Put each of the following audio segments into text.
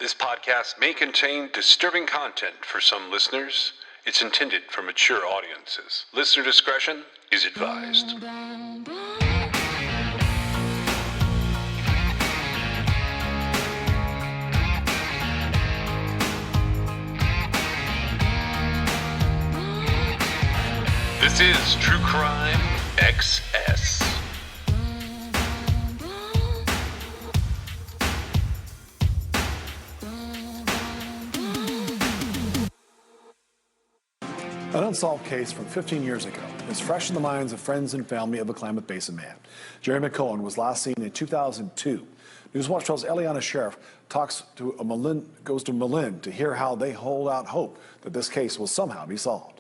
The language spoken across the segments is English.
This podcast may contain disturbing content for some listeners. It's intended for mature audiences. Listener discretion is advised. This is True Crime XS. An unsolved case from 15 years ago is fresh in the minds of friends and family of a Klamath Basin man. Jerry McCullen was last seen in 2002. Newswatch 12's Eliana Sheriff goes to Malin to hear how they hold out hope that this case will somehow be solved.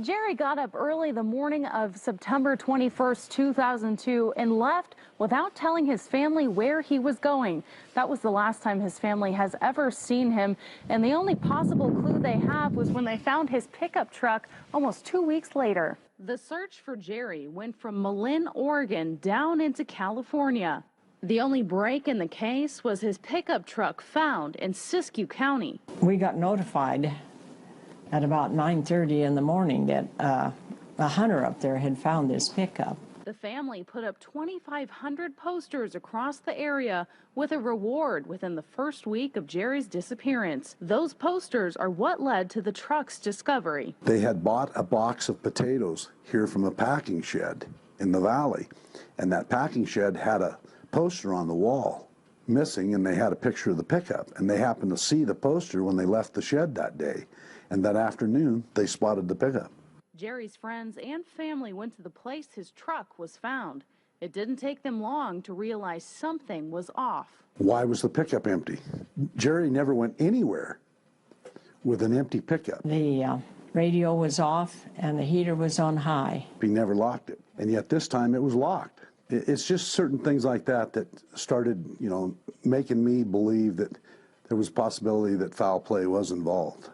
Jerry got up early the morning of September 21st, 2002 and left without telling his family where he was going. That was the last time his family has ever seen him, and the only possible clue they have was when they found his pickup truck almost 2 weeks later. The search for Jerry went from Malin, Oregon down into California. The only break in the case was his pickup truck found in Siskiyou County. We got notified at about 9:30 in the morning that a hunter up there had found this pickup. The family put up 2,500 posters across the area with a reward within the first week of Jerry's disappearance. Those posters are what led to the truck's discovery. They had bought a box of potatoes here from a packing shed in the valley, and that packing shed had a poster on the wall missing, and they had a picture of the pickup, and they happened to see the poster when they left the shed that day. And that afternoon, they spotted the pickup. Jerry's friends and family went to the place his truck was found. It didn't take them long to realize something was off. Why was the pickup empty? Jerry never went anywhere with an empty pickup. The radio was off and the heater was on high. He never locked it, and yet this time it was locked. It's just certain things like that that started, making me believe that there was a possibility that foul play was involved.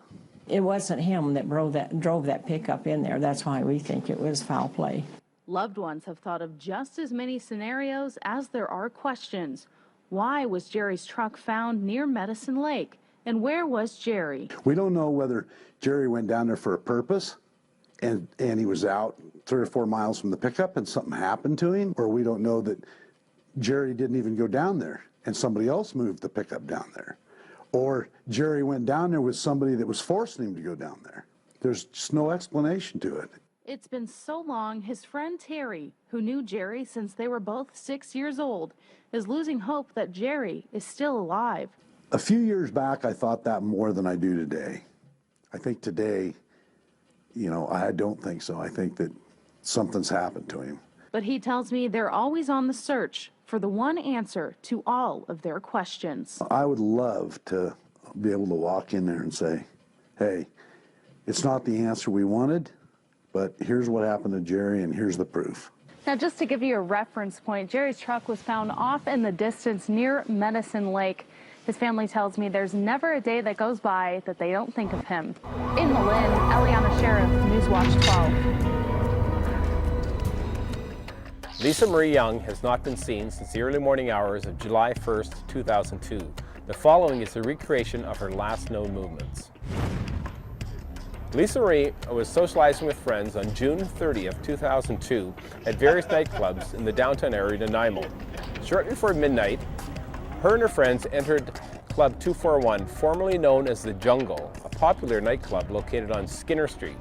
It wasn't him that drove that pickup in there. That's why we think it was foul play. Loved ones have thought of just as many scenarios as there are questions. Why was Jerry's truck found near Medicine Lake? And where was Jerry? We don't know whether Jerry went down there for a purpose and he was out 3 or 4 miles from the pickup and something happened to him, or we don't know that Jerry didn't even go down there and somebody else moved the pickup down there. Or Jerry went down there with somebody that was forcing him to go down there. There's just no explanation to it. It's been so long, his friend Terry, who knew Jerry since they were both 6 years old, is losing hope that Jerry is still alive. A few years back, I thought that more than I do today. I think today, I don't think so. I think that something's happened to him. But he tells me they're always on the search for the one answer to all of their questions. I would love to be able to walk in there and say, hey, it's not the answer we wanted, but here's what happened to Jerry and here's the proof. Now, just to give you a reference point, Jerry's truck was found off in the distance near Medicine Lake. His family tells me there's never a day that goes by that they don't think of him. In Malin, Eliana Sheriff, Newswatch 12. Lisa Marie Young has not been seen since the early morning hours of July 1st, 2002. The following is a recreation of her last known movements. Lisa Marie was socializing with friends on June 30th, 2002 at various nightclubs in the downtown area of Nanaimo. Shortly before midnight, her and her friends entered Club 241, formerly known as The Jungle, a popular nightclub located on Skinner Street.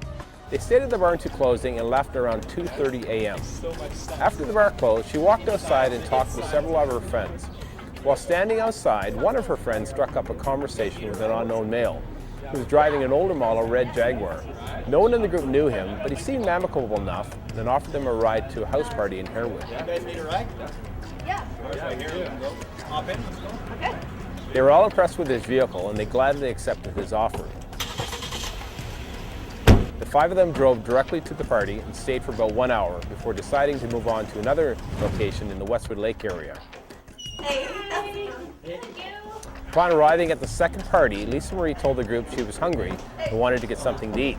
They stayed at the bar until closing and left around 2:30 a.m. After the bar closed, she walked outside and talked with several of her friends. While standing outside, one of her friends struck up a conversation with an unknown male who was driving an older model red Jaguar. No one in the group knew him, but he seemed amicable enough and offered them a ride to a house party in Harewood. You guys need a ride? Yeah. Hop in, let's go. Okay. They were all impressed with his vehicle and they gladly accepted his offer. The 5 of them drove directly to the party and stayed for about 1 hour before deciding to move on to another location in the Westwood Lake area. Hey. Upon arriving at the second party, Lisa Marie told the group she was hungry and wanted to get something to eat.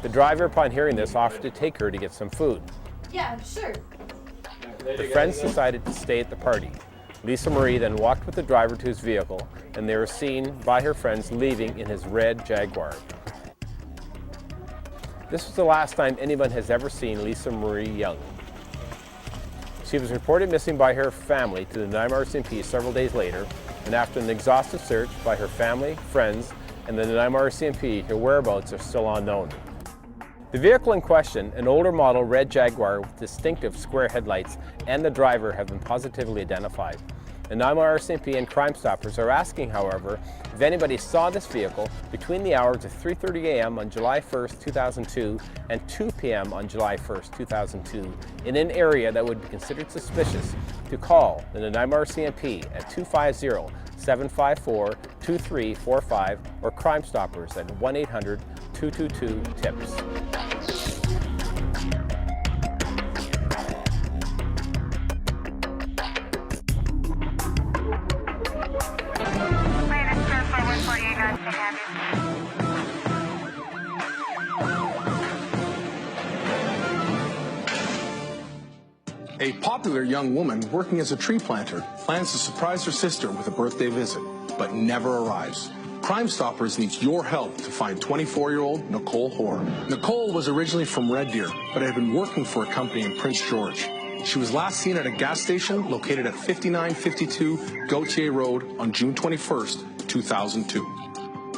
The driver, upon hearing this, offered to take her to get some food. Yeah, sure. The friends decided to stay at the party. Lisa Marie then walked with the driver to his vehicle, and they were seen by her friends leaving in his red Jaguar. This was the last time anyone has ever seen Lisa Marie Young. She was reported missing by her family to the Nanaimo RCMP several days later, and after an exhaustive search by her family, friends, and the Nanaimo RCMP, her whereabouts are still unknown. The vehicle in question, an older model red Jaguar with distinctive square headlights, and the driver have been positively identified. The Nanaimo RCMP and Crime Stoppers are asking, however, if anybody saw this vehicle between the hours of 3:30 a.m. on July 1st, 2002 and 2 p.m. on July 1st, 2002 in an area that would be considered suspicious to call the Nanaimo RCMP at 250-754-2345 or Crime Stoppers at 1-800-222-TIPS. A popular young woman working as a tree planter plans to surprise her sister with a birthday visit, but never arrives. Crime Stoppers needs your help to find 24-year-old Nicole Hoare. Nicole was originally from Red Deer, but had been working for a company in Prince George. She was last seen at a gas station located at 5952 Gautier Road on June 21st, 2002.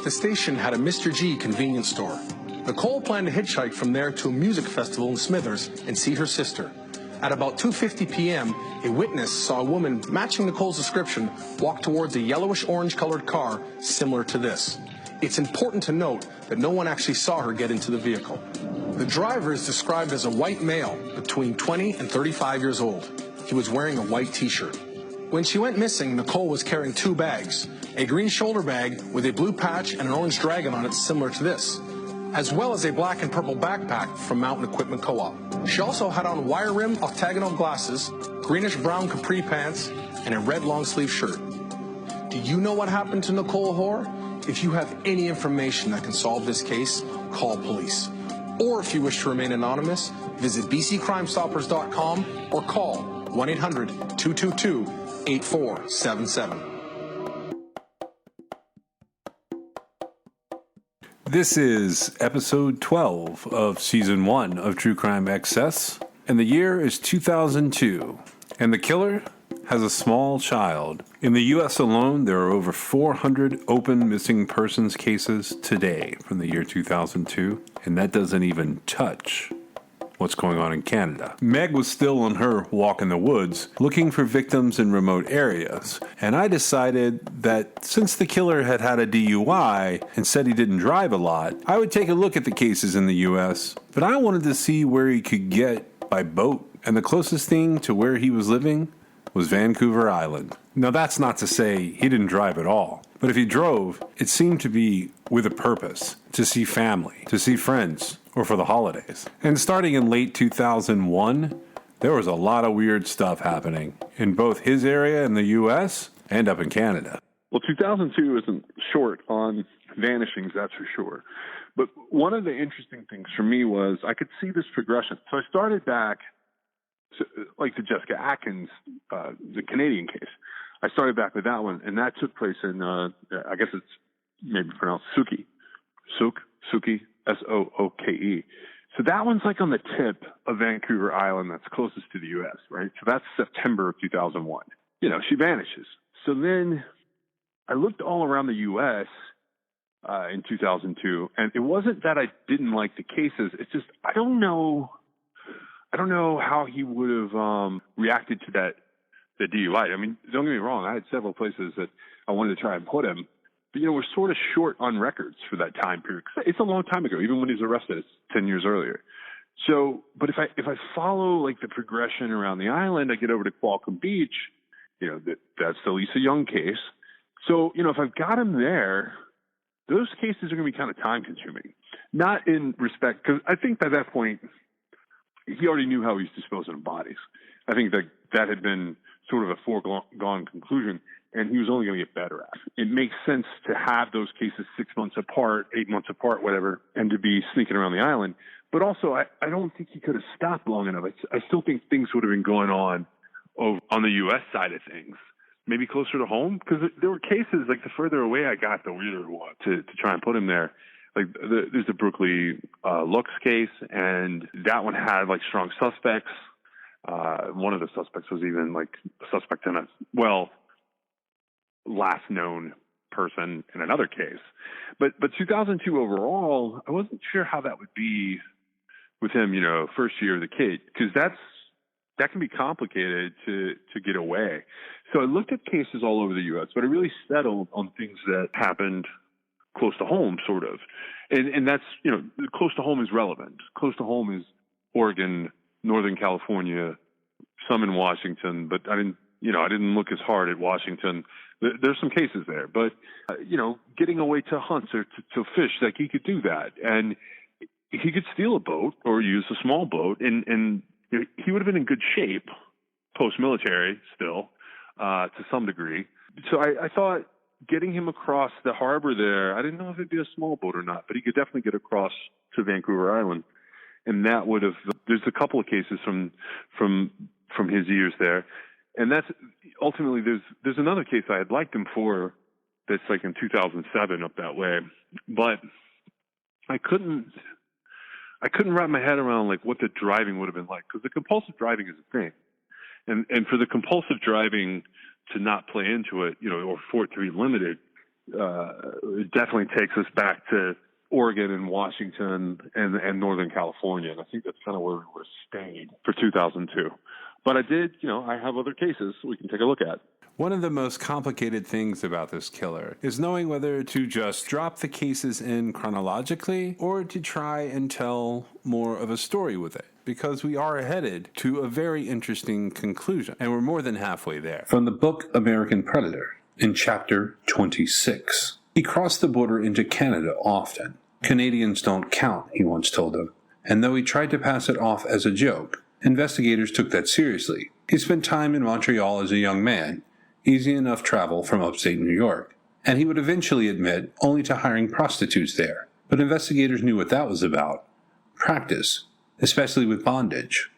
The station had a Mr. G convenience store. Nicole planned to hitchhike from there to a music festival in Smithers and see her sister. At about 2:50 p.m., a witness saw a woman matching Nicole's description walk towards a yellowish-orange colored car similar to this. It's important to note that no one actually saw her get into the vehicle. The driver is described as a white male between 20 and 35 years old. He was wearing a white t-shirt. When she went missing, Nicole was carrying two bags, a green shoulder bag with a blue patch and an orange dragon on it similar to this, as well as a black and purple backpack from Mountain Equipment Co-op. She also had on wire-rim octagonal glasses, greenish-brown capri pants, and a red long-sleeve shirt. Do you know what happened to Nicole Hoare? If you have any information that can solve this case, call police. Or if you wish to remain anonymous, visit bccrimestoppers.com or call 1-800-222-8477. This is episode 12 of season 1 of True Crime Excess, and the year is 2002, and the killer has a small child. In the U.S. alone, there are over 400 open missing persons cases today from the year 2002, and that doesn't even touch what's going on in Canada. Meg was still on her walk in the woods looking for victims in remote areas, and I decided that since the killer had had a DUI and said he didn't drive a lot, I would take a look at the cases in the U.S., but I wanted to see where he could get by boat, and the closest thing to where he was living was Vancouver Island. Now that's not to say he didn't drive at all, but if he drove, it seemed to be with a purpose, to see family, to see friends, or for the holidays. And starting in late 2001, there was a lot of weird stuff happening in both his area in the U.S. and up in Canada. Well, 2002 isn't short on vanishings, that's for sure. But one of the interesting things for me was I could see this progression. So I started back, like the Jessica Atkins, the Canadian case. I started back with that one, and that took place in, I guess it's maybe pronounced Suki, Sooke. So that one's like on the tip of Vancouver Island that's closest to the U.S., right? So that's September of 2001. You know, she vanishes. So then I looked all around the U.S. In 2002, and it wasn't that I didn't like the cases. It's just I don't know how he would have reacted to the DUI. I mean, don't get me wrong. I had several places that I wanted to try and put him. But, you know, we're sort of short on records for that time period. It's a long time ago, even when he was arrested, it's 10 years earlier. So, but if I follow like the progression around the island, I get over to Qualcomm Beach, you know, that's the Lisa Young case. So, you know, if I've got him there, those cases are going to be kind of time consuming. Not in respect, because I think by that point, he already knew how he was disposing of bodies. I think that had been sort of a foregone conclusion, and he was only going to get better at it. It makes sense to have those cases 6 months apart, 8 months apart, whatever, and to be sneaking around the island. But also, I don't think he could have stopped long enough. I still think things would have been going on the U.S. side of things maybe closer to home, because there were cases, like the further away I got, the weirder it was to try and put him there. Like there's the Brooklyn Lux case, and that one had like strong suspects. One of the suspects was even like a suspect in last known person in another case. But 2002 overall, I wasn't sure how that would be with him, first year of the kid, because that can be complicated to get away. So I looked at cases all over the U.S., but I really settled on things that happened close to home, sort of. And that's, close to home is relevant. Close to home is Oregon, Northern California, some in Washington, but I didn't look as hard at Washington. There's some cases there, but, getting away to hunt or to fish, like he could do that. And he could steal a boat or use a small boat, and he would have been in good shape post-military still, to some degree. So I thought getting him across the harbor there, I didn't know if it'd be a small boat or not, but he could definitely get across to Vancouver Island. And that would have, there's a couple of cases from his years there. And that's ultimately, there's another case I had liked him for that's like in 2007 up that way. But I couldn't wrap my head around like what the driving would have been like, because the compulsive driving is a thing. And for the compulsive driving to not play into it, or for it to be limited, it definitely takes us back to Oregon and Washington and Northern California. And I think that's kind of where we would have stayed for 2002. But I did, I have other cases we can take a look at. One of the most complicated things about this killer is knowing whether to just drop the cases in chronologically or to try and tell more of a story with it, because we are headed to a very interesting conclusion, and we're more than halfway there. From the book American Predator, in chapter 26, he crossed the border into Canada often. Canadians don't count, he once told them, and though he tried to pass it off as a joke, investigators took that seriously. He spent time in Montreal as a young man, easy enough travel from upstate New York, and he would eventually admit only to hiring prostitutes there. But investigators knew what that was about. Practice, especially with bondage.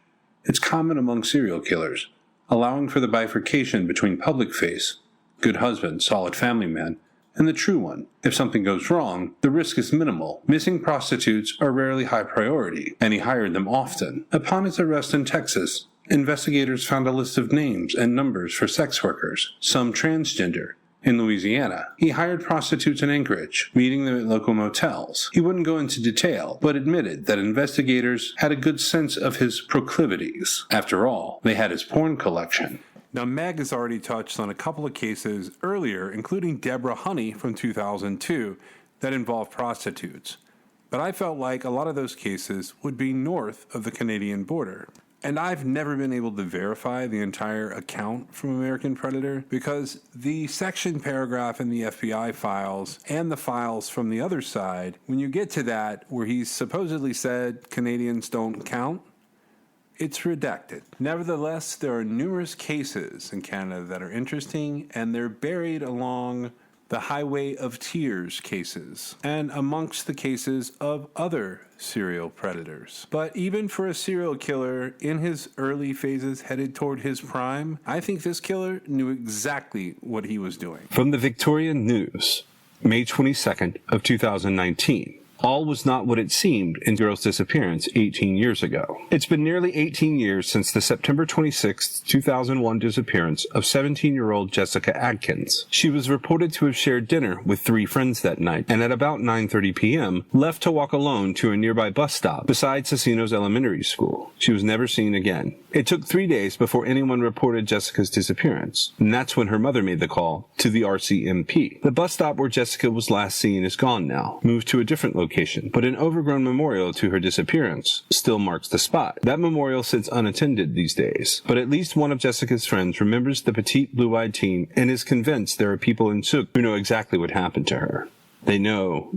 It's common among serial killers, allowing for the bifurcation between public face, good husband, solid family man, and the true one. If something goes wrong, the risk is minimal. Missing prostitutes are rarely high priority, and he hired them often. Upon his arrest in Texas, investigators found a list of names and numbers for sex workers, some transgender. In Louisiana, he hired prostitutes in Anchorage, meeting them at local motels. He wouldn't go into detail, but admitted that investigators had a good sense of his proclivities. After all, they had his porn collection. Now, Meg has already touched on a couple of cases earlier, including Deborah Honey from 2002, that involved prostitutes. But I felt like a lot of those cases would be north of the Canadian border. And I've never been able to verify the entire account from American Predator, because the section paragraph in the FBI files and the files from the other side, when you get to that where he supposedly said Canadians don't count, it's redacted. Nevertheless, there are numerous cases in Canada that are interesting, and they're buried along the Highway of Tears cases, and amongst the cases of other serial predators. But even for a serial killer in his early phases headed toward his prime, I think this killer knew exactly what he was doing. From the Victorian News, May 22nd of 2019. All was not what it seemed in the girl's disappearance 18 years ago. It's been nearly 18 years since the September 26, 2001 disappearance of 17-year-old Jessica Adkins. She was reported to have shared dinner with 3 friends that night, and at about 9:30 p.m., left to walk alone to a nearby bus stop beside Casinos Elementary School. She was never seen again. It took 3 days before anyone reported Jessica's disappearance, and that's when her mother made the call to the RCMP. The bus stop where Jessica was last seen is gone now, moved to a different location, but an overgrown memorial to her disappearance still marks the spot. That memorial sits unattended these days, but at least one of Jessica's friends remembers the petite blue-eyed teen and is convinced there are people in Souk who know exactly what happened to her. They know.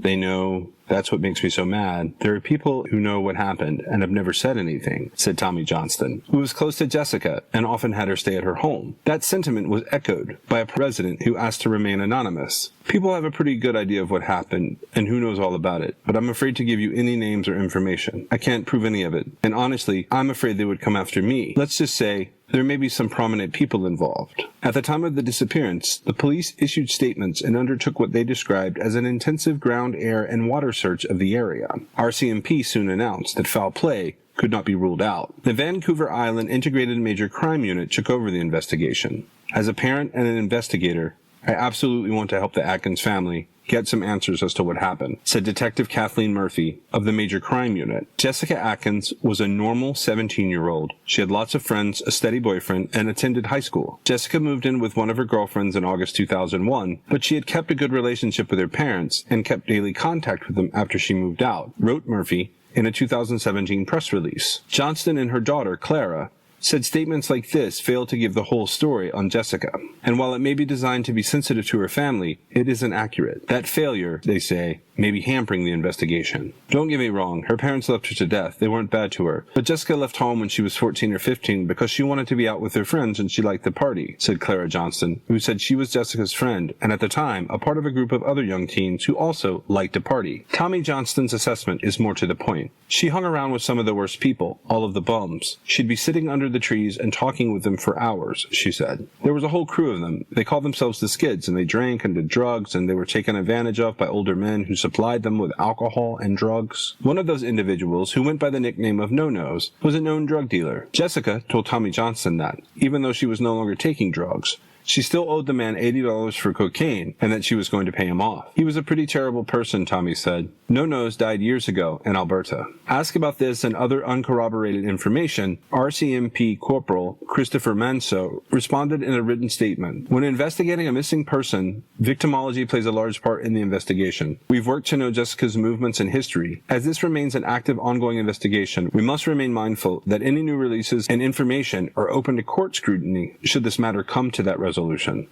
That's what makes me so mad. There are people who know what happened and have never said anything, said Tommy Johnston, who was close to Jessica and often had her stay at her home. That sentiment was echoed by a president who asked to remain anonymous. People have a pretty good idea of what happened and who knows all about it, but I'm afraid to give you any names or information. I can't prove any of it, and honestly, I'm afraid they would come after me. Let's just say there may be some prominent people involved. At the time of the disappearance, the police issued statements and undertook what they described as an intensive ground, air, and water search of the area. RCMP soon announced that foul play could not be ruled out. The Vancouver Island Integrated Major Crime Unit took over the investigation. As a parent and an investigator, I absolutely want to help the Atkins family get some answers as to what happened, said Detective Kathleen Murphy of the Major Crime Unit. Jessica Atkins was a normal 17-year-old. She had lots of friends, a steady boyfriend, and attended high school. Jessica moved in with one of her girlfriends in August 2001, but she had kept a good relationship with her parents and kept daily contact with them after she moved out, wrote Murphy in a 2017 press release. Johnston and her daughter, Clara, said statements like this fail to give the whole story on Jessica. And while it may be designed to be sensitive to her family, it isn't accurate. That failure, they say, may be hampering the investigation. Don't get me wrong, her parents loved her to death. They weren't bad to her. But Jessica left home when she was 14 or 15 because she wanted to be out with her friends and she liked the party, said Clara Johnston, who said she was Jessica's friend and at the time a part of a group of other young teens who also liked to party. Tommy Johnston's assessment is more to the point. She hung around with some of the worst people, all of the bums. She'd be sitting under the trees and talking with them for hours, she said. There was a whole crew of them. They called themselves the Skids, and they drank and did drugs, and they were taken advantage of by older men who supplied them with alcohol and drugs. One of those individuals, who went by the nickname of No-Nos, was a known drug dealer. Jessica told Tommy Johnston that, even though she was no longer taking drugs, she still owed the man $80 for cocaine and that she was going to pay him off. He was a pretty terrible person, Tommy said. No-Nos died years ago in Alberta. Asked about this and other uncorroborated information, RCMP Corporal Christopher Manso responded in a written statement. When investigating a missing person, victimology plays a large part in the investigation. We've worked to know Jessica's movements and history. As this remains an active ongoing investigation, we must remain mindful that any new releases and information are open to court scrutiny should this matter come to that resolution.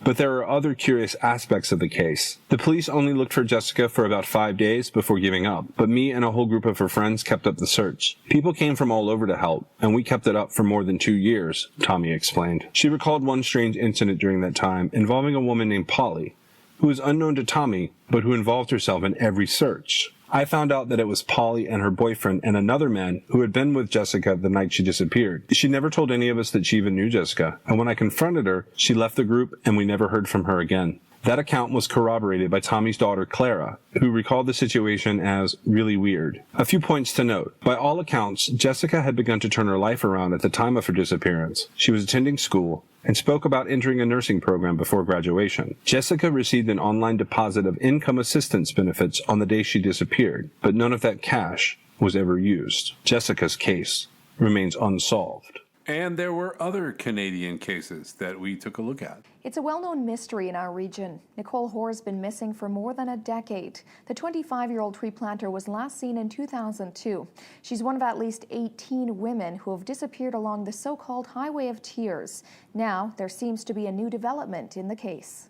But there are other curious aspects of the case. The police only looked for Jessica for about 5 days before giving up, but me and a whole group of her friends kept up the search. People came from all over to help, and we kept it up for more than 2 years, Tommy explained. She recalled one strange incident during that time involving a woman named Polly, who was unknown to Tommy, but who involved herself in every search. I found out that it was Polly and her boyfriend and another man who had been with Jessica the night she disappeared. She never told any of us that she even knew Jessica, and when I confronted her, she left the group and we never heard from her again. That account was corroborated by Tommy's daughter, Clara, who recalled the situation as really weird. A few points to note. By all accounts, Jessica had begun to turn her life around at the time of her disappearance. She was attending school and spoke about entering a nursing program before graduation. Jessica received an online deposit of income assistance benefits on the day she disappeared, but none of that cash was ever used. Jessica's case remains unsolved. And there were other Canadian cases that we took a look at. It's a well-known mystery in our region. Nicole Hoare has been missing for more than a decade. The 25-year-old tree planter was last seen in 2002. She's one of at least 18 women who have disappeared along the so-called Highway of Tears. Now, there seems to be a new development in the case.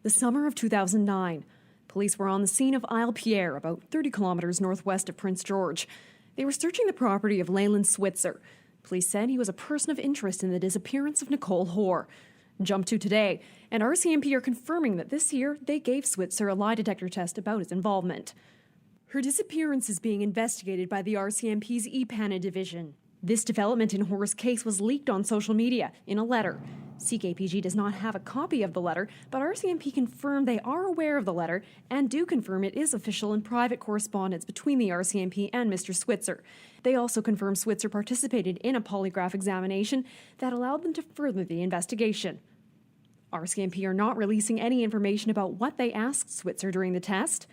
The summer of 2009, police were on the scene of Isle Pierre, about 30 kilometers northwest of Prince George. They were searching the property of Leyland Switzer. Police said he was a person of interest in the disappearance of Nicole Hoare. Jump to today, and RCMP are confirming that this year they gave Switzer a lie detector test about his involvement. Her disappearance is being investigated by the RCMP's EPANA division. This development in Hoare's case was leaked on social media in a letter. CKPG does not have a copy of the letter, but RCMP confirmed they are aware of the letter and do confirm it is official and private correspondence between the RCMP and Mr. Switzer. They also confirm Switzer participated in a polygraph examination that allowed them to further the investigation. RCMP are not releasing any information about what they asked Switzer during the test.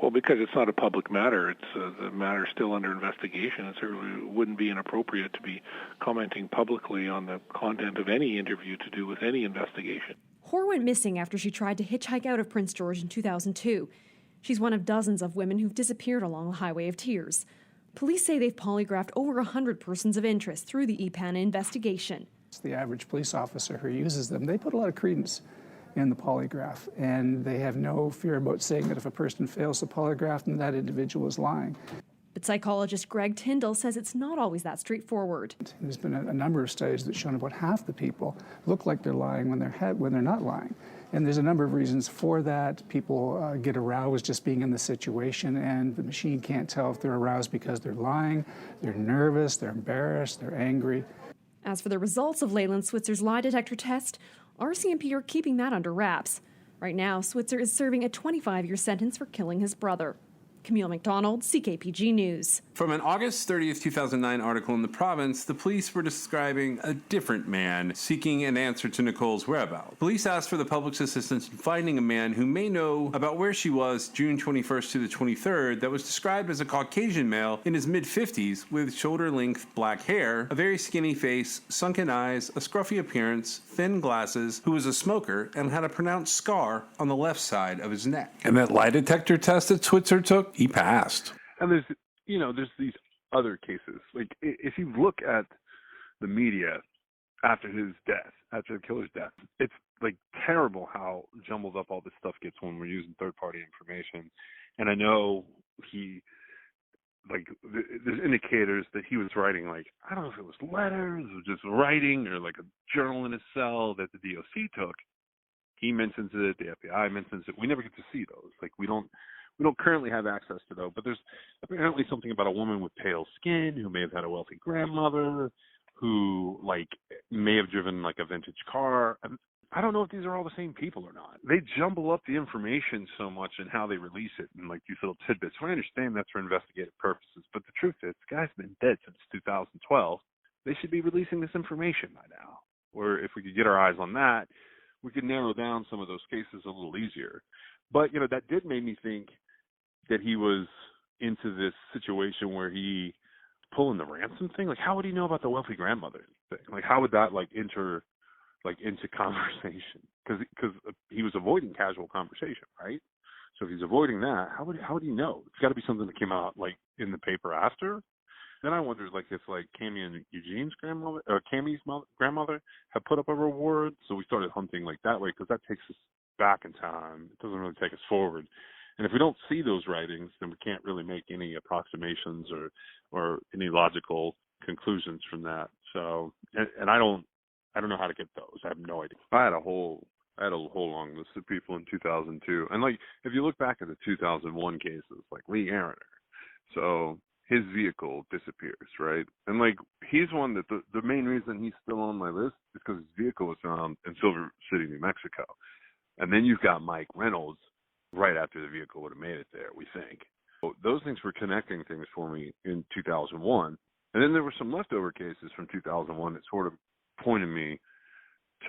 Well, because it's not a public matter, it's the matter's still under investigation. It certainly wouldn't be inappropriate to be commenting publicly on the content of any interview to do with any investigation. Hoare went missing after she tried to hitchhike out of Prince George in 2002. She's one of dozens of women who've disappeared along the Highway of Tears. Police say they've polygraphed over 100 persons of interest through the EPANA investigation. It's the average police officer who uses them. They put a lot of credence in the polygraph, and they have no fear about saying that if a person fails the polygraph, then that individual is lying. But psychologist Greg Tyndall says it's not always that straightforward. There's been a number of studies that shown about half the people look like they're lying when they're not lying. And there's a number of reasons for that. People get aroused just being in the situation, and the machine can't tell if they're aroused because they're lying, they're nervous, they're embarrassed, they're angry. As for the results of Leyland Switzer's lie detector test, RCMP are keeping that under wraps. Right now, Switzer is serving a 25-year sentence for killing his brother. Camille McDonald, CKPG News. From an August 30th, 2009 article in The Province, the police were describing a different man seeking an answer to Nicole's whereabouts. Police asked for the public's assistance in finding a man who may know about where she was June 21st to the 23rd that was described as a Caucasian male in his mid-50s with shoulder-length black hair, a very skinny face, sunken eyes, a scruffy appearance, thin glasses, who was a smoker and had a pronounced scar on the left side of his neck. And that lie detector test that Switzer took, he passed. And there's these other cases. Like, if you look at the media after his death, after the killer's death, it's like terrible how jumbled up all this stuff gets when we're using third-party information. And I know there's indicators that he was writing, like, I don't know if it was letters or just writing or like a journal in his cell that the DOC took. He mentions it, the FBI mentions it. We never get to see those. Like, we don't currently have access to those, but there's apparently something about a woman with pale skin who may have had a wealthy grandmother, who may have driven like a vintage car. I don't know if these are all the same people or not. They jumble up the information so much and how they release it in like these little tidbits. So I understand that's for investigative purposes, but the truth is, the guy's been dead since 2012. They should be releasing this information by now. Or if we could get our eyes on that, we could narrow down some of those cases a little easier. But, that did make me think that he was into this situation where he pulling the ransom thing. Like, how would he know about the wealthy grandmother thing? Like, how would that into conversation? Because he was avoiding casual conversation, right? So if he's avoiding that, how would he know? It's got to be something that came out like in the paper after. Then I wondered if Cammy and Eugene's grandmother or Cammy's grandmother had put up a reward. So we started hunting like that way because that takes us back in time. It doesn't really take us forward. And if we don't see those writings, then we can't really make any approximations or any logical conclusions from that. So, and I don't know how to get those. I have no idea. I had a whole long list of people in 2002, and if you look back at the 2001 cases, like Lee Ariner, so his vehicle disappears, right? And he's one that the main reason he's still on my list is because his vehicle was found in Silver City, New Mexico, and then you've got Mike Reynolds. Right after the vehicle would have made it there, we think. So those things were connecting things for me in 2001. And then there were some leftover cases from 2001 that sort of pointed me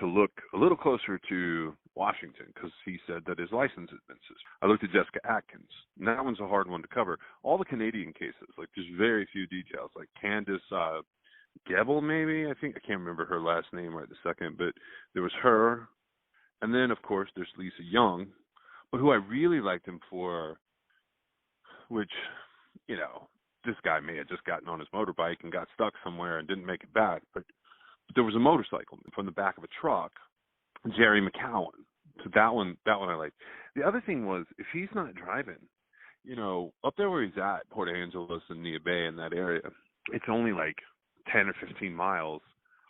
to look a little closer to Washington because he said that his license had been suspended. I looked at Jessica Atkins, and that one's a hard one to cover. All the Canadian cases, there's very few details, like Candace Gebel, maybe? I can't remember her last name right this second, but there was her. And then, of course, there's Lisa Young, but who I really liked him for, which, this guy may have just gotten on his motorbike and got stuck somewhere and didn't make it back, but there was a motorcycle from the back of a truck, Jerry McCowan. So that one I liked. The other thing was, if he's not driving, up there where he's at, Port Angeles and Nia Bay in that area, it's only 10 or 15 miles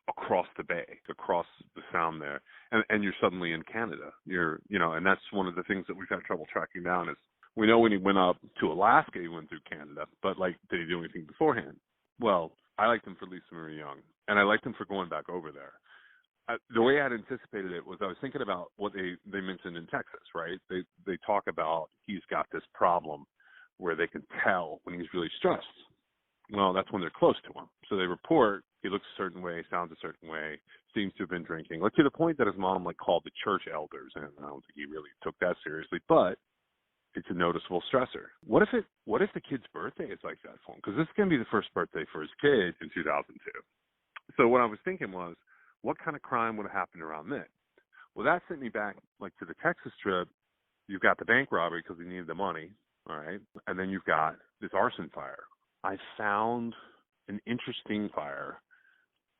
across the bay, across the sound there, and you're suddenly in Canada. And that's one of the things that we've had trouble tracking down is we know when he went up to Alaska, he went through Canada, but did he do anything beforehand? Well, I liked him for Lisa Marie Young, and I liked him for going back over there. The way I'd anticipated it was I was thinking about what they mentioned in Texas, right? They talk about he's got this problem where they can tell when he's really stressed. Well, that's when they're close to him. So they report he looks a certain way, sounds a certain way, seems to have been drinking, to the point that his mom called the church elders, and I don't think he really took that seriously, but it's a noticeable stressor. What if the kid's birthday is like that for him? Because this is going to be the first birthday for his kid in 2002. So what I was thinking was, what kind of crime would have happened around then? Well, that sent me back to the Texas trip. You've got the bank robbery because he needed the money, all right? And then you've got this arson fire. I found an interesting fire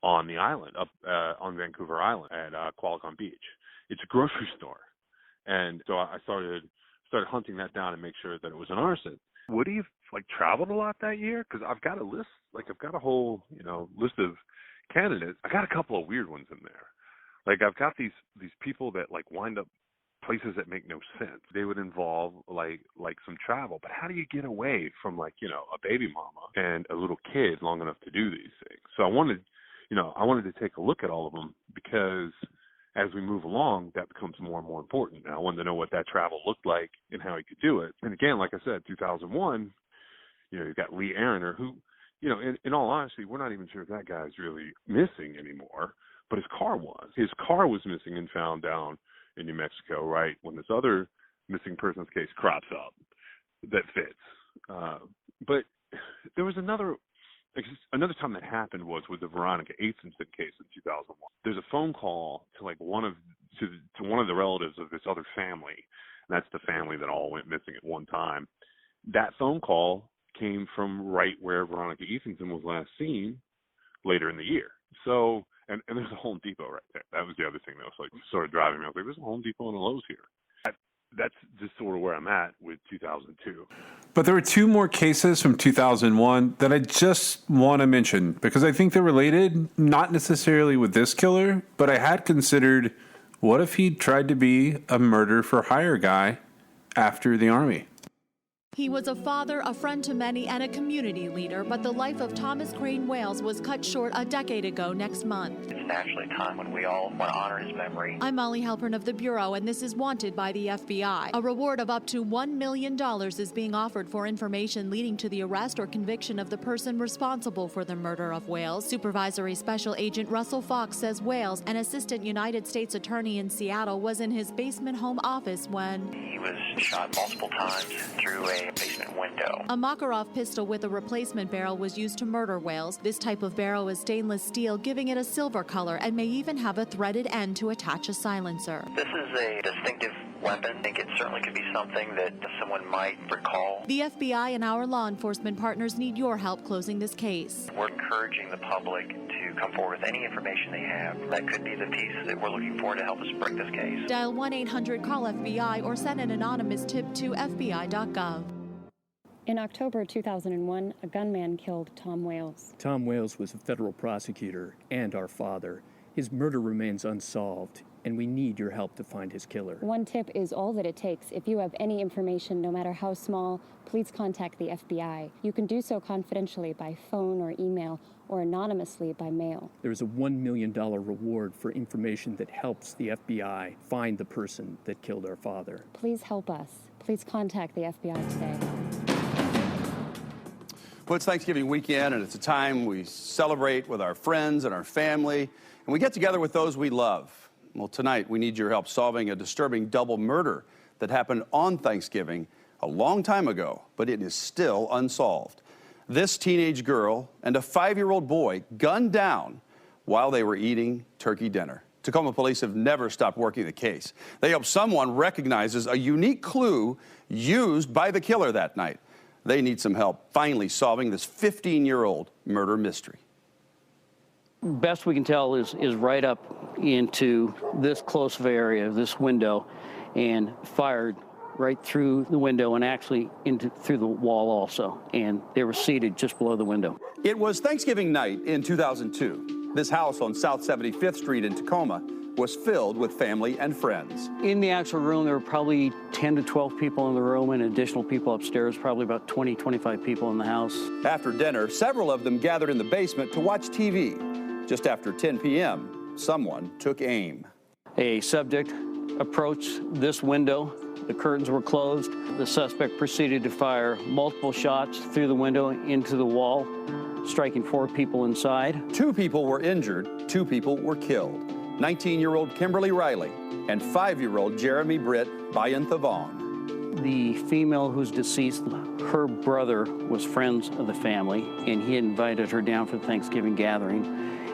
on the island, up on Vancouver Island at Qualicon Beach. It's a grocery store. And so I started hunting that down and make sure that it was an arson. Would he have traveled a lot that year? Because I've got a list, I've got a whole list of candidates. I got a couple of weird ones in there. I've got these people that wind up places that make no sense. They would involve some travel, but how do you get away from a baby mama and a little kid long enough to do these things? So I wanted, I wanted to take a look at all of them because as we move along, that becomes more and more important. And I wanted to know what that travel looked like and how he could do it. And again, like I said, 2001, you've got Lee Ariner, who, in all honesty, we're not even sure if that guy's really missing anymore, but his car was. His car was missing and found down in New Mexico, right, when this other missing persons case crops up that fits. But there was another time that happened was with the Veronica Aithenson case in 2001. There's a phone call to one of the relatives of this other family, and that's the family that all went missing at one time. That phone call came from right where Veronica Aithenson was last seen later in the year. So, and there's a Home Depot right there. That was the other thing that was sort of driving me. I was like, there's a Home Depot and a Lowe's here. That's just sort of where I'm at with 2002. But there were two more cases from 2001 that I just want to mention because I think they're related, not necessarily with this killer, but I had considered what if he'd tried to be a murder for hire guy after the Army? He was a father, a friend to many, and a community leader, but the life of Thomas Crane Wales was cut short a decade ago next month. It's naturally a time when we all want to honor his memory. I'm Molly Halpern of the Bureau, and this is Wanted by the FBI. A reward of up to $1 million is being offered for information leading to the arrest or conviction of the person responsible for the murder of Wales. Supervisory Special Agent Russell Fox says Wales, an assistant United States attorney in Seattle, was in his basement home office when he was shot multiple times through a basement window. A Makarov pistol with a replacement barrel was used to murder Wales. This type of barrel is stainless steel, giving it a silver color, and may even have a threaded end to attach a silencer. This is a distinctive weapon. I think it certainly could be something that someone might recall. The FBI and our law enforcement partners need your help closing this case. We're encouraging the public to come forward with any information they have. That could be the piece that we're looking for to help us break this case. Dial 1-800-CALL-FBI or send an anonymous tip to FBI.gov. In October 2001, a gunman killed Tom Wales. Tom Wales was a federal prosecutor and our father. His murder remains unsolved, and we need your help to find his killer. One tip is all that it takes. If you have any information, no matter how small, please contact the FBI. You can do so confidentially by phone or email or anonymously by mail. There is a $1 million reward for information that helps the FBI find the person that killed our father. Please help us. Please contact the FBI today. Well, it's Thanksgiving weekend, and it's a time we celebrate with our friends and our family, and we get together with those we love. Well, tonight we need your help solving a disturbing double murder that happened on Thanksgiving a long time ago, but it is still unsolved. This teenage girl and a 5-year-old boy gunned down while they were eating turkey dinner. Tacoma police have never stopped working the case. They hope someone recognizes a unique clue used by the killer that night. They need some help finally solving this 15-year-old murder mystery. Best we can tell is right up into this close of area, this window, and fired right through the window and actually through the wall also. And they were seated just below the window. It was Thanksgiving night in 2002. This house on South 75th Street in Tacoma was filled with family and friends. In the actual room, there were probably 10 to 12 people in the room and additional people upstairs, probably about 20, 25 people in the house. After dinner, several of them gathered in the basement to watch TV. Just after 10 p.m., someone took aim. A subject approached this window. The curtains were closed. The suspect proceeded to fire multiple shots through the window into the wall, striking 4 people inside. 2 people were injured, 2 people were killed. 19-year-old Kimberly Riley and 5-year-old Jeremy Britt Bayanthavong. The female who's deceased, her brother was friends of the family, and he had invited her down for the Thanksgiving gathering.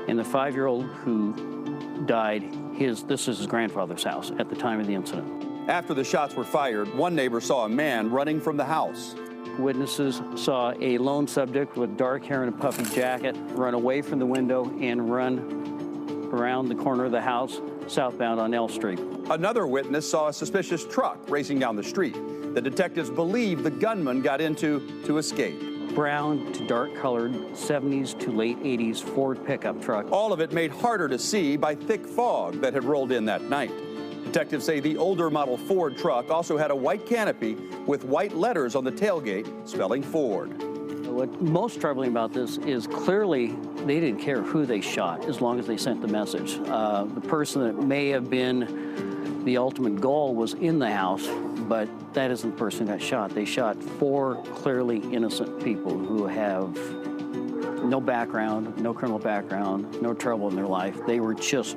And the 5-year-old who died, this is his grandfather's house at the time of the incident. After the shots were fired, one neighbor saw a man running from the house. Witnesses saw a lone subject with dark hair and a puffy jacket run away from the window and run around the corner of the house, southbound on L Street. Another witness saw a suspicious truck racing down the street. The detectives believe the gunman got into to escape. Brown to dark-colored 70s to late 80s Ford pickup truck. All of it made harder to see by thick fog that had rolled in that night. Detectives say the older model Ford truck also had a white canopy with white letters on the tailgate spelling Ford. What's most troubling about this is clearly they didn't care who they shot as long as they sent the message. The person that may have been the ultimate goal was in the house, but that isn't the person that got shot. They shot 4 clearly innocent people who have no background, no criminal background, no trouble in their life. They were just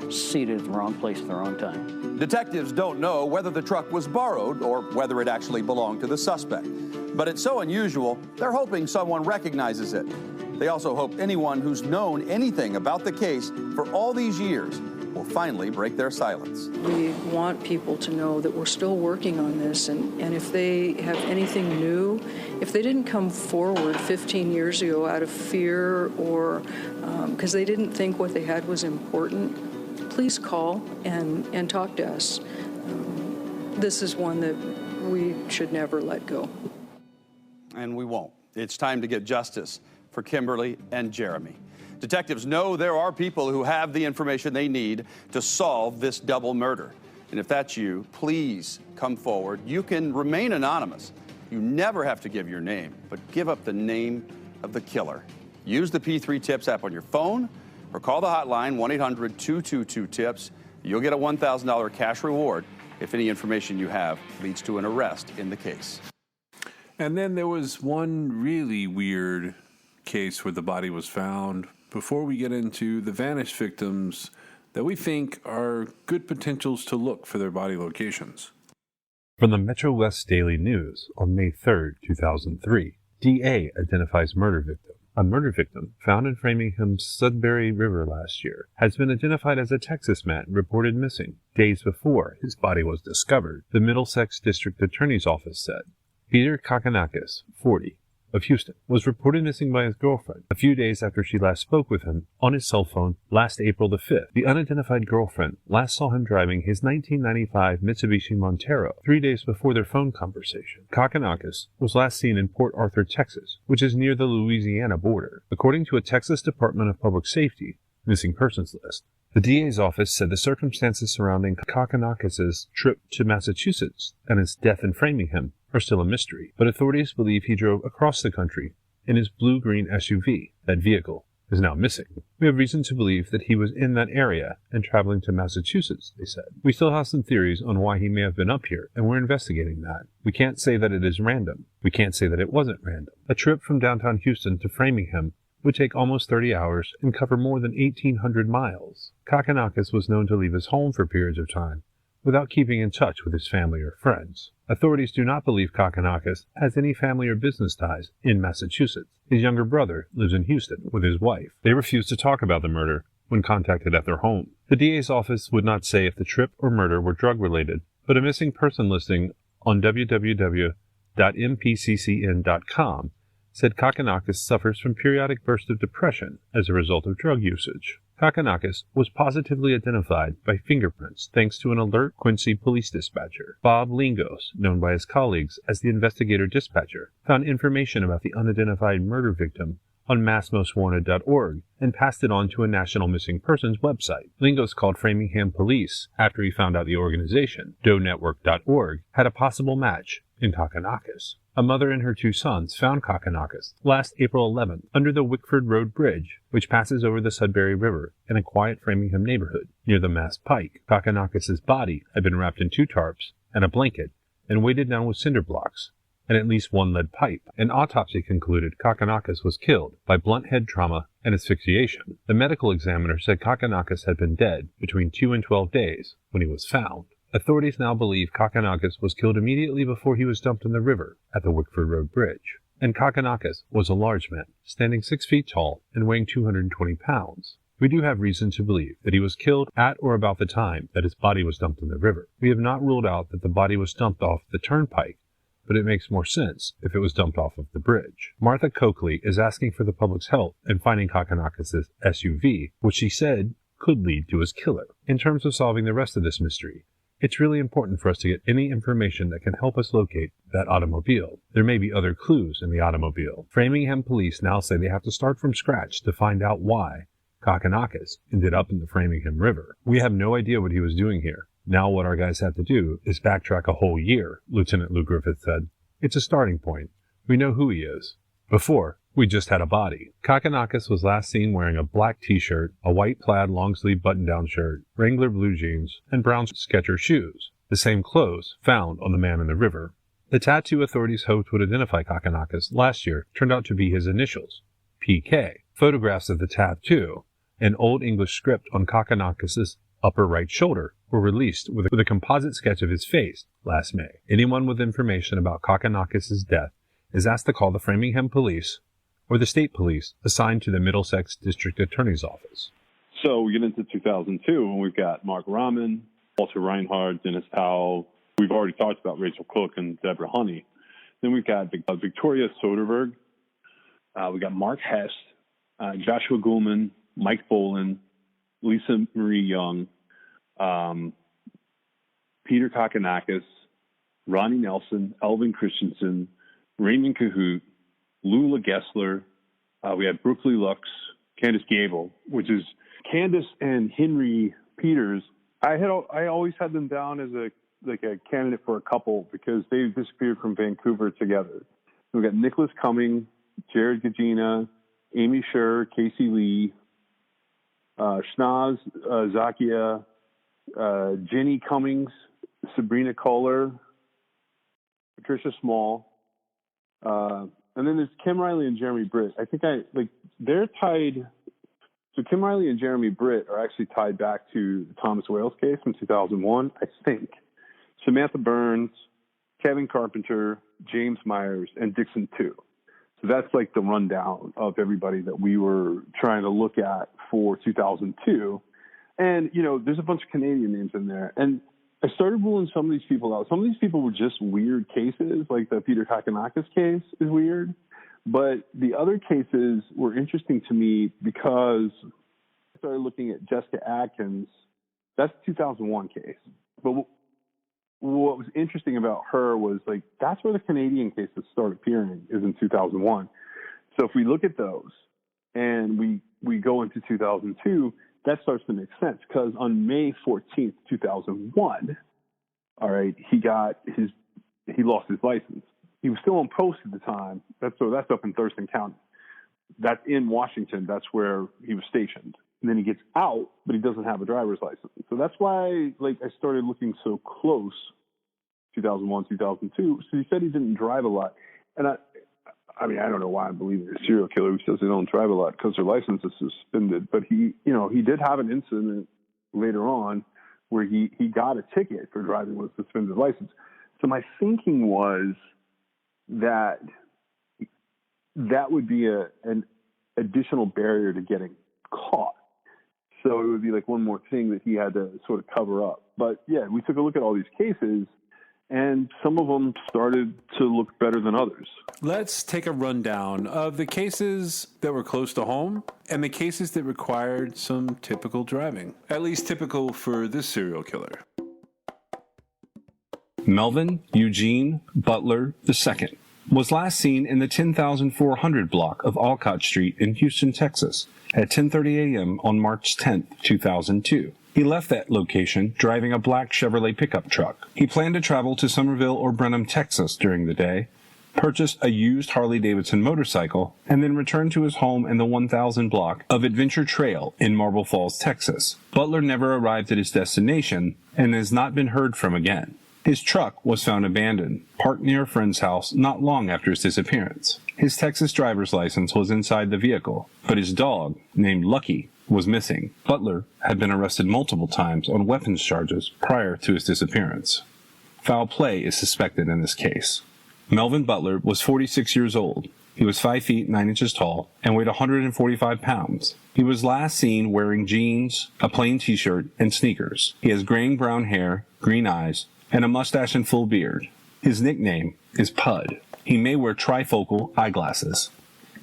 seated at the wrong place at the wrong time. Detectives don't know whether the truck was borrowed or whether it actually belonged to the suspect. But it's so unusual, they're hoping someone recognizes it. They also hope anyone who's known anything about the case for all these years will finally break their silence. We want people to know that we're still working on this, and if they have anything new, if they didn't come forward 15 years ago out of fear or because they didn't think what they had was important, please call and talk to us. This is one that we should never let go. And we won't. It's time to get justice for Kimberly and Jeremy. Detectives know there are people who have the information they need to solve this double murder. And if that's you, please come forward. You can remain anonymous. You never have to give your name, but give up the name of the killer. Use the P3 Tips app on your phone or call the hotline 1-800-222-TIPS. You'll get a $1,000 cash reward if any information you have leads to an arrest in the case. And then there was one really weird case where the body was found. Before we get into the vanished victims that we think are good potentials to look for their body locations. From the Metro West Daily News on May 3rd, 2003, DA identifies murder victim. A murder victim found in Framingham's Sudbury River last year has been identified as a Texas man reported missing days before his body was discovered, the Middlesex District Attorney's Office said. Peter Kakanakis, 40, of Houston, was reported missing by his girlfriend a few days after she last spoke with him on his cell phone last April the 5th. The unidentified girlfriend last saw him driving his 1995 Mitsubishi Montero 3 days before their phone conversation. Kakanakis was last seen in Port Arthur, Texas, which is near the Louisiana border, according to a Texas Department of Public Safety missing persons list. The DA's office said the circumstances surrounding Kakanakis' trip to Massachusetts and his death in Framingham are still a mystery, but authorities believe he drove across the country in his blue-green SUV. That vehicle is now missing. We have reason to believe that he was in that area and traveling to Massachusetts, they said. We still have some theories on why he may have been up here, and we're investigating that. We can't say that it is random. We can't say that it wasn't random. A trip from downtown Houston to Framingham would take almost 30 hours and cover more than 1,800 miles. Kakanakis was known to leave his home for periods of time without keeping in touch with his family or friends. Authorities do not believe Kakanakis has any family or business ties in Massachusetts. His younger brother lives in Houston with his wife. They refuse to talk about the murder when contacted at their home. The DA's office would not say if the trip or murder were drug-related, but a missing person listing on www.mpccn.com said Kakanakis suffers from periodic bursts of depression as a result of drug usage. Kakanakis was positively identified by fingerprints thanks to an alert Quincy police dispatcher. Bob Lingos, known by his colleagues as the investigator dispatcher, found information about the unidentified murder victim on massmostwanted.org and passed it on to a national missing persons website. Lingos called Framingham police after he found out the organization, doenetwork.org, had a possible match in Kakanakis. A mother and her 2 sons found Kakanakis last April 11th under the Wickford Road Bridge, which passes over the Sudbury River in a quiet Framingham neighborhood near the Mass Pike. Kakanakis' body had been wrapped in 2 tarps and a blanket and weighted down with cinder blocks and at least 1 lead pipe. An autopsy concluded Kakanakis was killed by blunt head trauma and asphyxiation. The medical examiner said Kakanakis had been dead between 2 and 12 days when he was found. Authorities now believe Kakanakis was killed immediately before he was dumped in the river at the Wickford Road Bridge. And Kakanakis was a large man, standing 6 feet tall and weighing 220 pounds. We do have reason to believe that he was killed at or about the time that his body was dumped in the river. We have not ruled out that the body was dumped off the turnpike, but it makes more sense if it was dumped off of the bridge. Martha Coakley is asking for the public's help in finding Kakanakis' SUV, which she said could lead to his killer. In terms of solving the rest of this mystery, it's really important for us to get any information that can help us locate that automobile. There may be other clues in the automobile. Framingham police now say they have to start from scratch to find out why Kakanakis ended up in the Framingham River. We have no idea what he was doing here. Now what our guys have to do is backtrack a whole year, Lieutenant Lou Griffith said. It's a starting point. We know who he is. Before, we just had a body. Kakanakis was last seen wearing a black t-shirt, a white plaid long-sleeve button-down shirt, Wrangler blue jeans, and brown Skechers shoes, the same clothes found on the man in the river. The tattoo authorities hoped would identify Kakanakis last year turned out to be his initials, PK. Photographs of the tattoo, an Old English script on Kakanakis' upper right shoulder, were released with a composite sketch of his face last May. Anyone with information about Kakanakis' death is asked to call the Framingham Police or the state police assigned to the Middlesex District Attorney's Office. So we get into 2002, and we've got Mark Rahman, Walter Reinhardt, Dennis Powell. We've already talked about Rachel Cook and Deborah Honey. Then we've got Victoria Soderberg. We got Mark Hess, Joshua Gulman, Mike Boland, Lisa Marie Young, Peter Kakanakis, Ronnie Nelson, Elvin Christensen, Raymond Cahoot, Lula Gessler. We had Brooklyn Lux, Candace Gable, which is Candace and Henry Peters. I always had them down as a candidate for a couple because they disappeared from Vancouver together. We got Nicholas Cumming, Jared Gagina, Amy Scher, Casey Lee, Schnaz Zakia, Jenny Cummings, Sabrina Kohler, Patricia Small, and then there's Kim Riley and Jeremy Britt. I think they're tied. So Kim Riley and Jeremy Britt are actually tied back to the Thomas Wales case in 2001, I think. Samantha Burns, Kevin Carpenter, James Myers, and Dixon 2. So that's like the rundown of everybody that we were trying to look at for 2002. And, there's a bunch of Canadian names in there. And I started ruling some of these people out. Some of these people were just weird cases, like the Peter Kakanakis case is weird. But the other cases were interesting to me because I started looking at Jessica Atkins. That's a 2001 case. But what was interesting about her was, that's where the Canadian cases start appearing, is in 2001. So if we look at those and we go into 2002, that starts to make sense because on May 14th, 2001, all right, he lost his license. He was still on post at the time. That's up in Thurston County. That's in Washington. That's where he was stationed. And then he gets out, but he doesn't have a driver's license. So that's why, I started looking so close, 2001, 2002. So he said he didn't drive a lot. And I don't know why I'm believing a serial killer who says they don't drive a lot because their license is suspended. But he did have an incident later on where he got a ticket for driving with a suspended license. So my thinking was that would be an additional barrier to getting caught. So it would be one more thing that he had to sort of cover up. But yeah, we took a look at all these cases, and some of them started to look better than others. Let's take a rundown of the cases that were close to home and the cases that required some typical driving, at least typical for this serial killer. Melvin Eugene Butler II was last seen in the 10,400 block of Alcott Street in Houston, Texas, at 10:30 a.m. on March 10, 2002. He left that location driving a black Chevrolet pickup truck. He planned to travel to Somerville or Brenham, Texas during the day, purchase a used Harley-Davidson motorcycle, and then return to his home in the 1000 block of Adventure Trail in Marble Falls, Texas. Butler never arrived at his destination and has not been heard from again. His truck was found abandoned, parked near a friend's house not long after his disappearance. His Texas driver's license was inside the vehicle, but his dog, named Lucky, was missing. Butler had been arrested multiple times on weapons charges prior to his disappearance. Foul play is suspected in this case. Melvin Butler was 46 years old. He was 5 feet 9 inches tall and weighed 145 pounds. He was last seen wearing jeans, a plain t-shirt, and sneakers. He has graying brown hair, green eyes, and a mustache and full beard. His nickname is Pud. He may wear trifocal eyeglasses.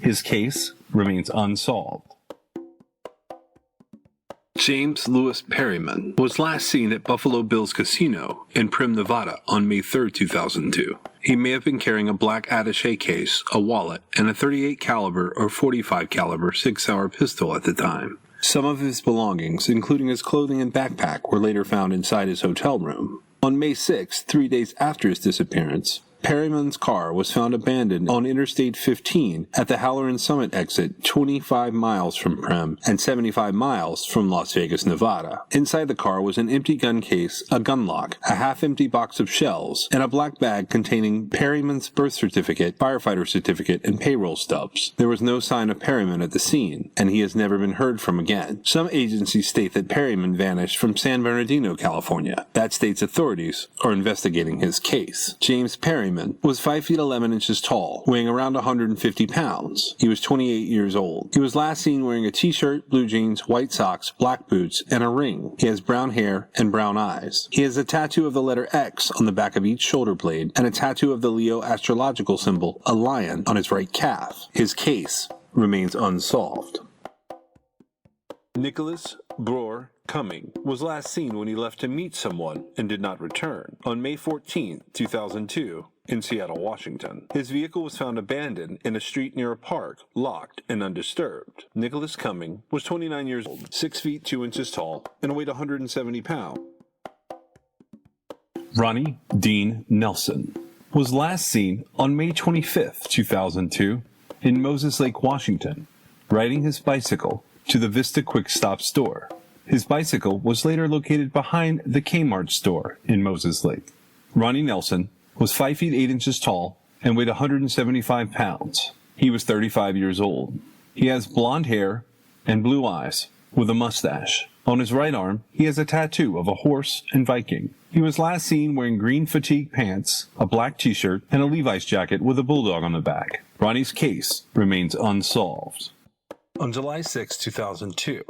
His case remains unsolved. James Lewis Perryman was last seen at Buffalo Bill's Casino in Primm, Nevada on May 3, 2002. He may have been carrying a black attaché case, a wallet, and a .38 caliber or .45 caliber 6-hour pistol at the time. Some of his belongings, including his clothing and backpack, were later found inside his hotel room. On May 6, 3 days after his disappearance, Perryman's car was found abandoned on Interstate 15 at the Halloran Summit exit 25 miles from Prem and 75 miles from Las Vegas, Nevada. Inside the car was an empty gun case, a gun lock, a half-empty box of shells, and a black bag containing Perryman's birth certificate, firefighter certificate, and payroll stubs. There was no sign of Perryman at the scene, and he has never been heard from again. Some agencies state that Perryman vanished from San Bernardino, California. That state's authorities are investigating his case. James Perryman was 5 feet 11 inches tall, weighing around 150 pounds. He was 28 years old. He was last seen wearing a t-shirt, blue jeans, white socks, black boots, and a ring. He has brown hair and brown eyes. He has a tattoo of the letter X on the back of each shoulder blade and a tattoo of the Leo astrological symbol, a lion, on his right calf. His case remains unsolved. Nicholas Broer Cumming was last seen when he left to meet someone and did not return on May 14, 2002, in Seattle, Washington. His vehicle was found abandoned in a street near a park, locked and undisturbed. Nicholas Cumming was 29 years old, 6 feet 2 inches tall, and weighed 170 pounds. Ronnie Dean Nelson was last seen on May 25, 2002, in Moses Lake, Washington, riding his bicycle to the Vista Quick Stop store. His bicycle was later located behind the Kmart store in Moses Lake. Ronnie Nelson was 5 feet 8 inches tall and weighed 175 pounds. He was 35 years old. He has blonde hair and blue eyes with a mustache. On his right arm, he has a tattoo of a horse and Viking. He was last seen wearing green fatigue pants, a black t-shirt, and a Levi's jacket with a bulldog on the back. Ronnie's case remains unsolved. On July 6, 2002,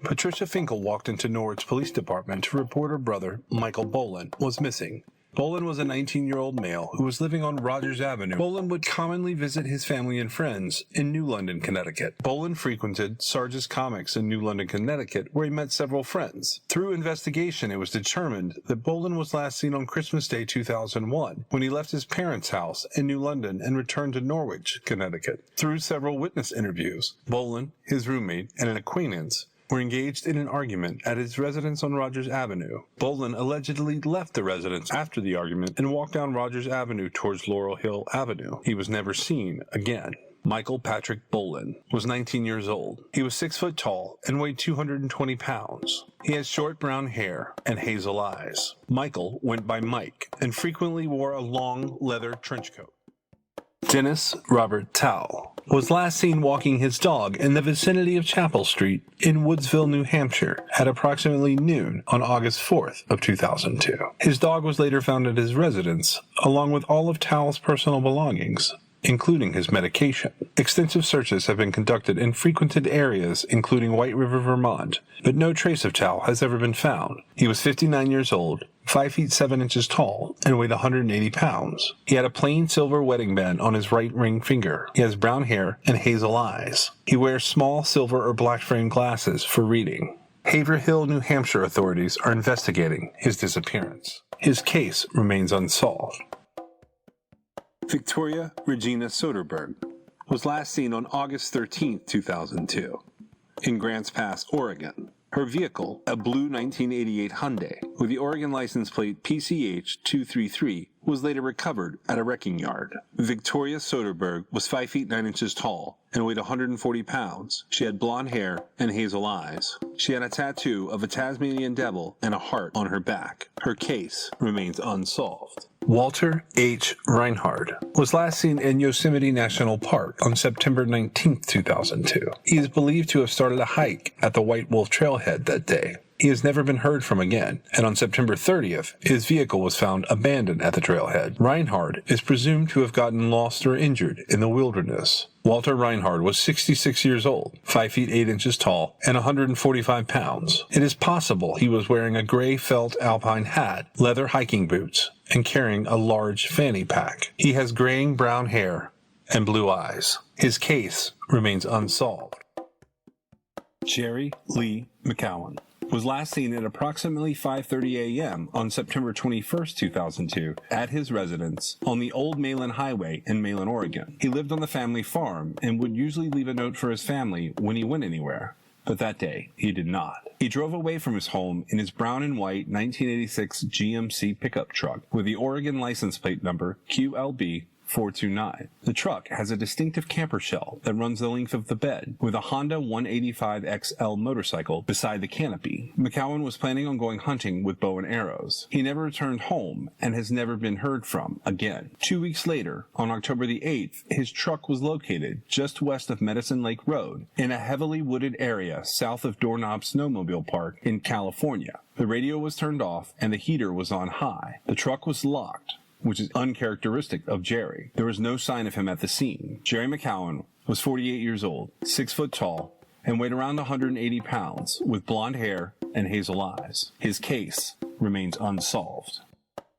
Patricia Finkel walked into Norwich Police Department to report her brother, Michael Boland, was missing. Boland was a 19-year-old male who was living on Rogers Avenue. Boland would commonly visit his family and friends in New London, Connecticut. Boland frequented Sarge's Comics in New London, Connecticut, where he met several friends. Through investigation, it was determined that Boland was last seen on Christmas Day 2001, when he left his parents' house in New London and returned to Norwich, Connecticut. Through several witness interviews, Boland, his roommate, and an acquaintance were engaged in an argument at his residence on Rogers Avenue. Boland allegedly left the residence after the argument and walked down Rogers Avenue towards Laurel Hill Avenue. He was never seen again. Michael Patrick Boland was 19 years old. He was 6 foot tall and weighed 220 pounds. He had short brown hair and hazel eyes. Michael went by Mike and frequently wore a long leather trench coat. Dennis Robert Towle was last seen walking his dog in the vicinity of Chapel Street in Woodsville, New Hampshire at approximately noon on August 4th of 2002. His dog was later found at his residence, along with all of Towle's personal belongings, including his medication. Extensive searches have been conducted in frequented areas, including White River, Vermont, but no trace of Towle has ever been found. He was 59 years old, 5 feet 7 inches tall, and weighed 180 pounds. He had a plain silver wedding band on his right ring finger. He has brown hair and hazel eyes. He wears small silver or black frame glasses for reading. Haverhill, New Hampshire authorities are investigating his disappearance. His case remains unsolved. Victoria Regina Soderberg was last seen on August 13, 2002, in Grants Pass, Oregon. Her vehicle, a blue 1988 Hyundai with the Oregon license plate PCH 233, was later recovered at a wrecking yard. Victoria Soderberg was 5 feet 9 inches tall and weighed 140 pounds. She had blonde hair and hazel eyes. She had a tattoo of a Tasmanian devil and a heart on her back. Her case remains unsolved. Walter H. Reinhard was last seen in Yosemite National Park on September 19, 2002. He is believed to have started a hike at the White Wolf Trailhead that day. He has never been heard from again, and on September 30th, his vehicle was found abandoned at the trailhead. Reinhard is presumed to have gotten lost or injured in the wilderness. Walter Reinhard was 66 years old, 5 feet 8 inches tall, and 145 pounds. It is possible he was wearing a gray felt alpine hat, leather hiking boots, and carrying a large fanny pack. He has graying brown hair and blue eyes. His case remains unsolved. Jerry Lee McCowan was last seen at approximately 5:30 a.m. on September 21, 2002, at his residence on the Old Malin Highway in Malin, Oregon. He lived on the family farm and would usually leave a note for his family when he went anywhere. But that day, he did not. He drove away from his home in his brown and white 1986 GMC pickup truck with the Oregon license plate number QLB 429. The truck has a distinctive camper shell that runs the length of the bed, with a Honda 185XL motorcycle beside the canopy. McCowan was planning on going hunting with bow and arrows. He never returned home and has never been heard from again. 2 weeks later, on October the 8th, his truck was located just west of Medicine Lake Road in a heavily wooded area south of Doorknob Snowmobile Park in California. The radio was turned off and the heater was on high. The truck was locked, which is uncharacteristic of Jerry. There was no sign of him at the scene. Jerry McCowan was 48 years old, 6 foot tall, and weighed around 180 pounds, with blonde hair and hazel eyes. His case remains unsolved.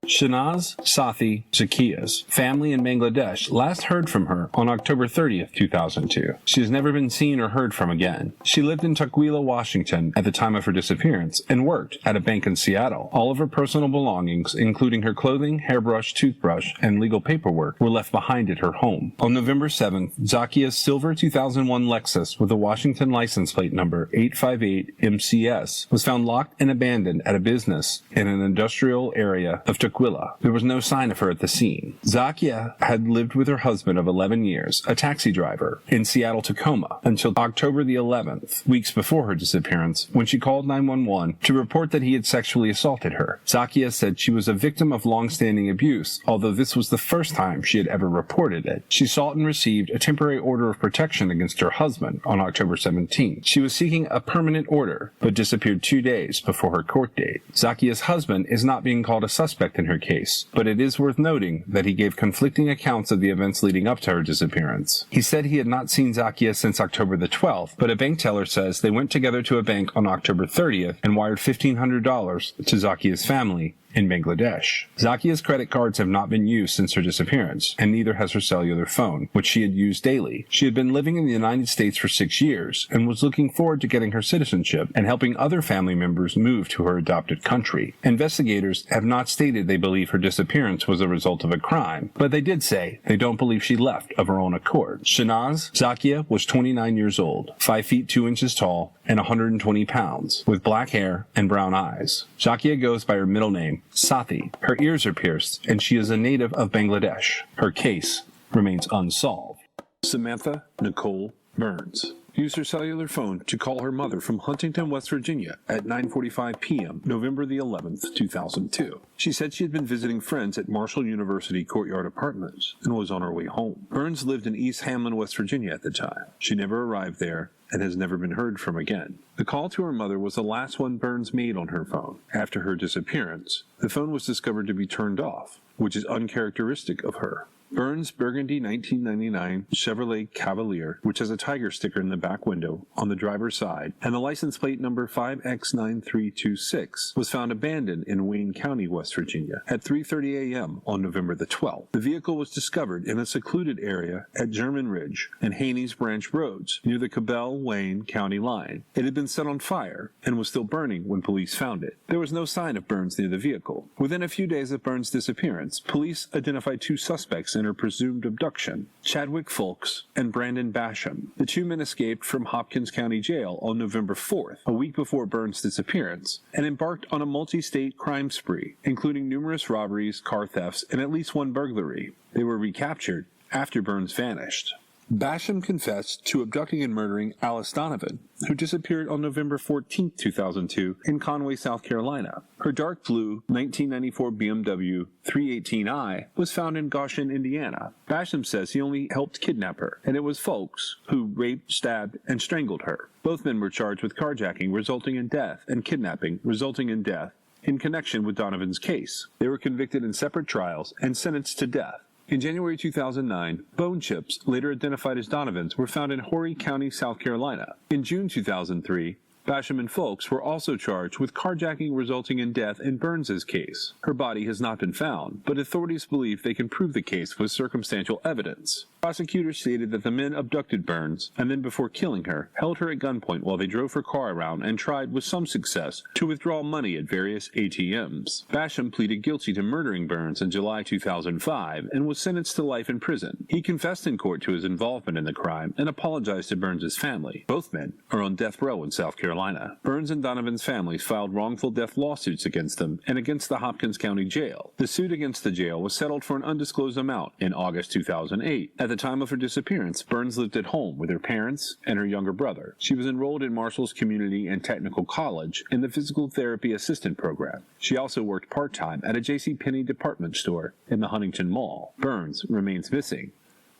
Shanaz Sathi Zackia's family in Bangladesh last heard from her on October 30th, 2002. She has never been seen or heard from again. She lived in Tukwila, Washington at the time of her disappearance and worked at a bank in Seattle. All of her personal belongings, including her clothing, hairbrush, toothbrush, and legal paperwork, were left behind at her home. On November 7th, Zackia's silver 2001 Lexus with a Washington license plate number 858MCS was found locked and abandoned at a business in an industrial area of Tukwila. There was no sign of her at the scene. Zackia had lived with her husband of 11 years, a taxi driver, in Seattle, Tacoma, until October the 11th, weeks before her disappearance, when she called 911 to report that he had sexually assaulted her. Zackia said she was a victim of long-standing abuse, although this was the first time she had ever reported it. She sought and received a temporary order of protection against her husband on October 17th. She was seeking a permanent order, but disappeared 2 days before her court date. Zackia's husband is not being called a suspect in her case, but it is worth noting that he gave conflicting accounts of the events leading up to her disappearance. He said he had not seen Zackia since October the 12th, but a bank teller says they went together to a bank on October 30th and wired $1,500 to Zackia's family in Bangladesh. Zackia's credit cards have not been used since her disappearance, and neither has her cellular phone, which she had used daily. She had been living in the United States for 6 years and was looking forward to getting her citizenship and helping other family members move to her adopted country. Investigators have not stated they believe her disappearance was a result of a crime, but they did say they don't believe she left of her own accord. Shanaz Zackia was 29 years old, 5 feet 2 inches tall, and 120 pounds, with black hair and brown eyes. Zackia goes by her middle name, Sathi. Her ears are pierced, and she is a native of Bangladesh. Her case remains unsolved. Samantha Nicole Burns used her cellular phone to call her mother from Huntington, West Virginia at 9:45 p.m., November the 11th, 2002. She said she had been visiting friends at Marshall University Courtyard Apartments and was on her way home. Burns lived in East Hamlin, West Virginia at the time. She never arrived there and has never been heard from again. The call to her mother was the last one Burns made on her phone. After her disappearance, the phone was discovered to be turned off, which is uncharacteristic of her. Burns' burgundy 1999 Chevrolet Cavalier, which has a tiger sticker in the back window on the driver's side, and the license plate number 5X9326, was found abandoned in Wayne County, West Virginia, at 3:30 a.m. on November the 12th. The vehicle was discovered in a secluded area at German Ridge and Haney's Branch Roads, near the Cabell-Wayne County line. It had been set on fire and was still burning when police found it. There was no sign of Burns near the vehicle. Within a few days of Burns' disappearance, police identified 2 suspects in her presumed abduction, Chadwick Fulks and Brandon Basham. The 2 men escaped from Hopkins County Jail on November 4th, a week before Burns' disappearance, and embarked on a multi-state crime spree, including numerous robberies, car thefts, and at least 1 burglary. They were recaptured after Burns vanished. Basham confessed to abducting and murdering Alice Donovan, who disappeared on November 14, 2002, in Conway, South Carolina. Her dark blue 1994 BMW 318i was found in Goshen, Indiana. Basham says he only helped kidnap her, and it was Folks who raped, stabbed, and strangled her. Both men were charged with carjacking resulting in death and kidnapping resulting in death in connection with Donovan's case. They were convicted in separate trials and sentenced to death. In January 2009, bone chips, later identified as Donovan's, were found in Horry County, South Carolina. In June 2003, Basham and Folks were also charged with carjacking resulting in death in Burns's case. Her body has not been found, but authorities believe they can prove the case with circumstantial evidence. Prosecutors stated that the men abducted Burns, and then before killing her, held her at gunpoint while they drove her car around and tried, with some success, to withdraw money at various ATMs. Basham pleaded guilty to murdering Burns in July 2005 and was sentenced to life in prison. He confessed in court to his involvement in the crime and apologized to Burns's family. Both men are on death row in South Carolina. Burns and Donovan's families filed wrongful death lawsuits against them and against the Hopkins County Jail. The suit against the jail was settled for an undisclosed amount in August 2008. At the time of her disappearance, Burns lived at home with her parents and her younger brother. She was enrolled in Marshall's Community and Technical College in the Physical Therapy Assistant Program. She also worked part-time at a JCPenney department store in the Huntington Mall. Burns remains missing.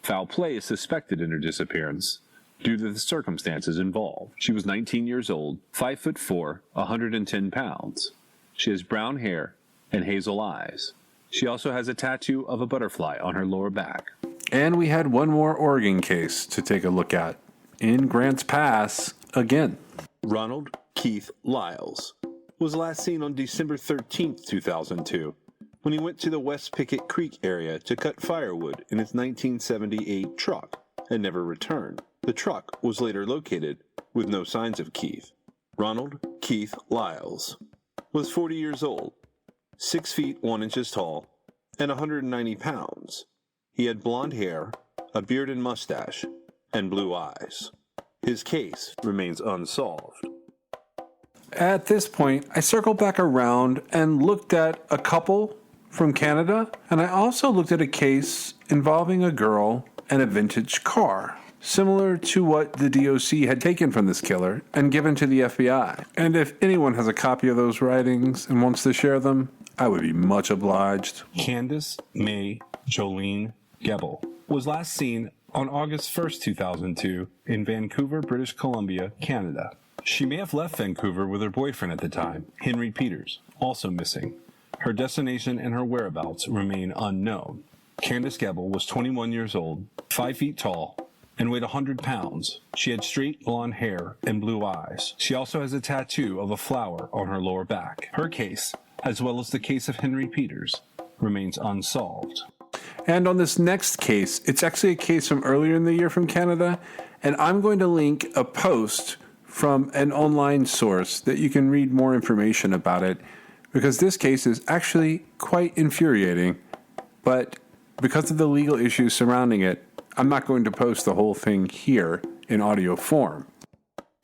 Foul play is suspected in her disappearance due to the circumstances involved. She was 19 years old, 5'4", 110 pounds. She has brown hair and hazel eyes. She also has a tattoo of a butterfly on her lower back. And we had one more Oregon case to take a look at. In Grants Pass again. Ronald Keith Lyles was last seen on December 13, 2002, when he went to the West Pickett Creek area to cut firewood in his 1978 truck and never returned. The truck was later located with no signs of Keith. Ronald Keith Lyles was 40 years old, 6 feet 1 inches tall, and 190 pounds. He had blonde hair, a beard and mustache, and blue eyes. His case remains unsolved. At this point, I circled back around and looked at a couple from Canada, and I also looked at a case involving a girl and a vintage car, similar to what the DOC had taken from this killer and given to the FBI. And if anyone has a copy of those writings and wants to share them, I would be much obliged. Candace May Jolene Gebel was last seen on August 1, 2002 in Vancouver, British Columbia, Canada. She may have left Vancouver with her boyfriend at the time, Henry Peters, also missing. Her destination and her whereabouts remain unknown. Candace Gebel was 21 years old, 5 feet tall, and weighed 100 pounds. She had straight blonde hair and blue eyes. She also has a tattoo of a flower on her lower back. Her case, as well as the case of Henry Peters, remains unsolved. And on this next case, it's actually a case from earlier in the year from Canada, and I'm going to link a post from an online source that you can read more information about it, because this case is actually quite infuriating, but because of the legal issues surrounding it, I'm not going to post the whole thing here in audio form.